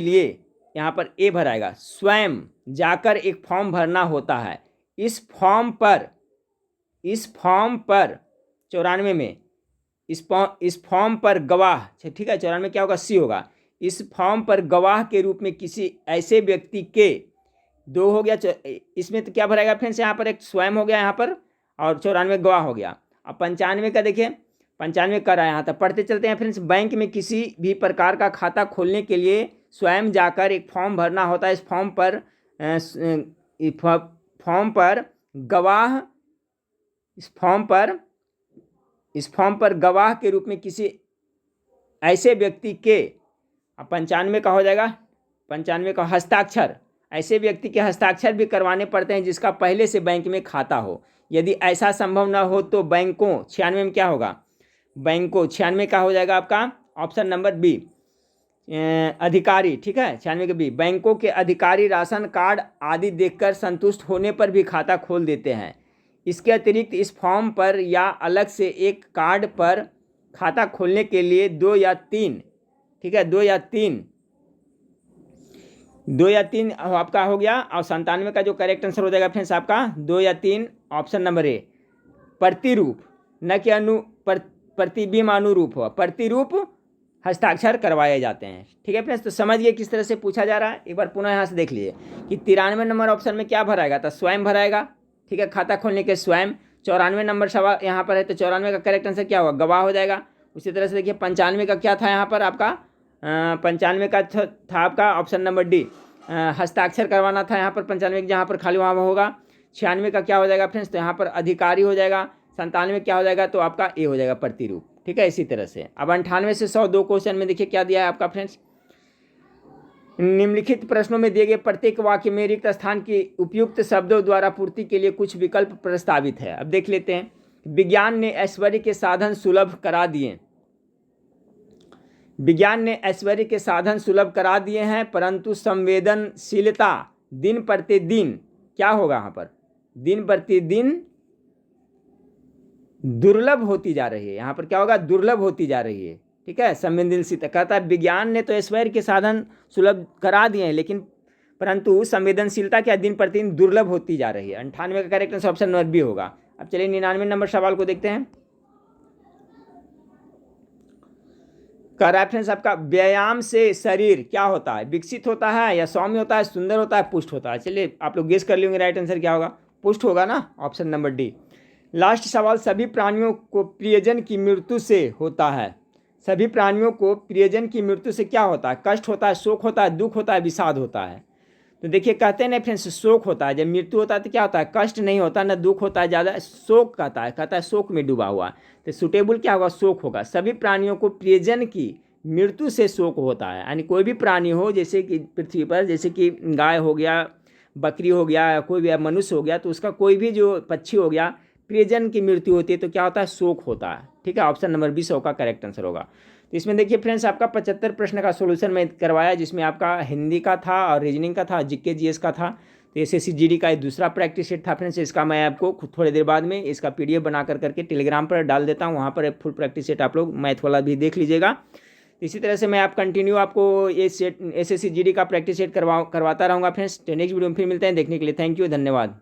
लिए यहाँ पर ए भराएगा, स्वयं जाकर एक फॉर्म भरना होता है। इस फॉर्म पर 94 में इस फॉर्म पर गवाह, ठीक है, 94 क्या होगा? सी होगा। इस फॉर्म पर गवाह के रूप में किसी ऐसे व्यक्ति के, दो हो गया, इसमें तो क्या भराएगा फ्रेंड्स? यहाँ पर एक स्वयं हो गया यहाँ पर, और 94 गवाह हो गया। अब 95 का देखिए, 95 कर रहा है यहाँ तक, पढ़ते चलते हैं फ्रेंड्स। बैंक में किसी भी प्रकार का खाता खोलने के लिए स्वयं जाकर एक फॉर्म भरना होता है। इस फॉर्म पर गवाह के रूप में किसी ऐसे व्यक्ति के, अब 95 का हो जाएगा, 95 का हस्ताक्षर, ऐसे व्यक्ति के हस्ताक्षर भी करवाने पड़ते हैं जिसका पहले से बैंक में खाता हो। यदि ऐसा संभव न हो तो बैंकों, 96 में क्या होगा? बैंकों 96 का हो जाएगा आपका ऑप्शन नंबर बी, अधिकारी, ठीक है, 96 के बी। बैंकों के अधिकारी राशन कार्ड आदि देखकर संतुष्ट होने पर भी खाता खोल देते हैं। इसके अतिरिक्त इस फॉर्म पर या अलग से एक कार्ड पर खाता खोलने के लिए 2 या 3, ठीक है, 2 या 3 आपका हो गया। और 97 का जो करेक्ट आंसर हो जाएगा फ्रेंड्स आपका 2 या 3, ऑप्शन नंबर ए, प्रतिरूप, न कि प्रतिबिंब अनुरूप हो, प्रतिरूप हस्ताक्षर करवाए जाते हैं। ठीक है फ्रेंड्स, तो समझिए किस तरह से पूछा जा रहा है। एक बार पुनः यहाँ से देख लीजिए कि 93 नंबर ऑप्शन में क्या भराएगा? तो स्वयं भराएगा, ठीक है, खाता खोलने के स्वयं। 94 नंबर सवाल यहाँ पर है, तो 94 का करेक्ट आंसर क्या होगा? गवाह हो जाएगा। उसी तरह से देखिए 95 का क्या था यहाँ पर आपका? 95 का था आपका ऑप्शन नंबर डी, हस्ताक्षर करवाना था यहाँ पर 95 जहाँ पर खाली वहाँ होगा। 96 का क्या हो जाएगा फ्रेंड्स? तो यहाँ पर अधिकारी हो जाएगा। 97 क्या हो जाएगा? तो आपका ए हो जाएगा, प्रतिरूप। ठीक है, इसी तरह से अब 98 से 102 क्वेश्चन में देखिए क्या दिया है आपका फ्रेंड्स। निम्नलिखित प्रश्नों में दिए गए प्रत्येक वाक्य में रिक्त स्थान की उपयुक्त शब्दों द्वारा पूर्ति के लिए कुछ विकल्प प्रस्तावित है। अब देख लेते हैं। विज्ञान ने ऐश्वर्य के साधन सुलभ करा दिए। विज्ञान ने ऐश्वर्य के साधन सुलभ करा दिए हैं, परंतु संवेदनशीलता दिन प्रतिदिन क्या होगा? यहाँ पर दिन प्रतिदिन दुर्लभ होती जा रही है। यहाँ पर क्या होगा? दुर्लभ होती जा रही है। ठीक है, संवेदनशीलता कहता है विज्ञान ने तो ऐश्वर्य के साधन सुलभ करा दिए हैं, लेकिन परंतु संवेदनशीलता क्या दिन प्रतिदिन दुर्लभ होती जा रही है। 98 का correct answer option number B होगा। अब चलिए 99 नंबर सवाल को देखते हैं। का रेफरेंस आपका, व्यायाम से शरीर क्या होता है? विकसित होता है या सौम्य होता है, सुंदर होता है, पुष्ट होता है? चलिए आप लोग गेस कर लेंगे, राइट आंसर क्या होगा? पुष्ट होगा ना, ऑप्शन नंबर डी। लास्ट सवाल, सभी प्राणियों को प्रियजन की मृत्यु से होता है। सभी प्राणियों को प्रियजन की मृत्यु से क्या होता है? कष्ट होता है, शोक होता है, दुख होता है, विषाद होता है। तो देखिए कहते हैं ना फ्रेंड्स, शोक होता है। जब मृत्यु होता है तो क्या होता है? कष्ट नहीं होता, ना दुख होता है ज़्यादा, शोक कहता है शोक में डूबा हुआ। तो सुटेबल क्या होगा? शोक होगा। सभी प्राणियों को प्रियजन की मृत्यु से शोक होता है। यानी कोई भी प्राणी हो, जैसे कि पृथ्वी पर, जैसे कि गाय हो गया, बकरी हो गया, कोई भी मनुष्य हो गया, तो उसका कोई भी जो पक्षी हो गया, प्रियजन की मृत्यु होती है तो क्या होता है? शोक होता है। ठीक है, ऑप्शन नंबर बी 100 का करेक्ट आंसर होगा। तो इसमें देखिए फ्रेंड्स आपका 75 प्रश्न का सोल्यूशन मैं करवाया, जिसमें आपका हिंदी का था और रीजनिंग का था, जीके जीएस का था। तो एसएससी जीडी का दूसरा प्रैक्टिस सेट था फ्रेंड्स। इसका मैं आपको थोड़ी देर बाद में इसका पीडीएफ बना करके टेलीग्राम पर डाल देता हूँ। वहाँ पर फुल प्रैक्टिस सेट आप लोग मैथ वाला भी देख लीजिएगा। इसी तरह से मैं आप कंटिन्यू आपको ये सेट एसएससी जीडी का प्रैक्टिस सेट करवाता रहूँगा फ्रेंड्स। तो नेक्स्ट वीडियो में फिर मिलते हैं। देखने के लिए थैंक यू, धन्यवाद।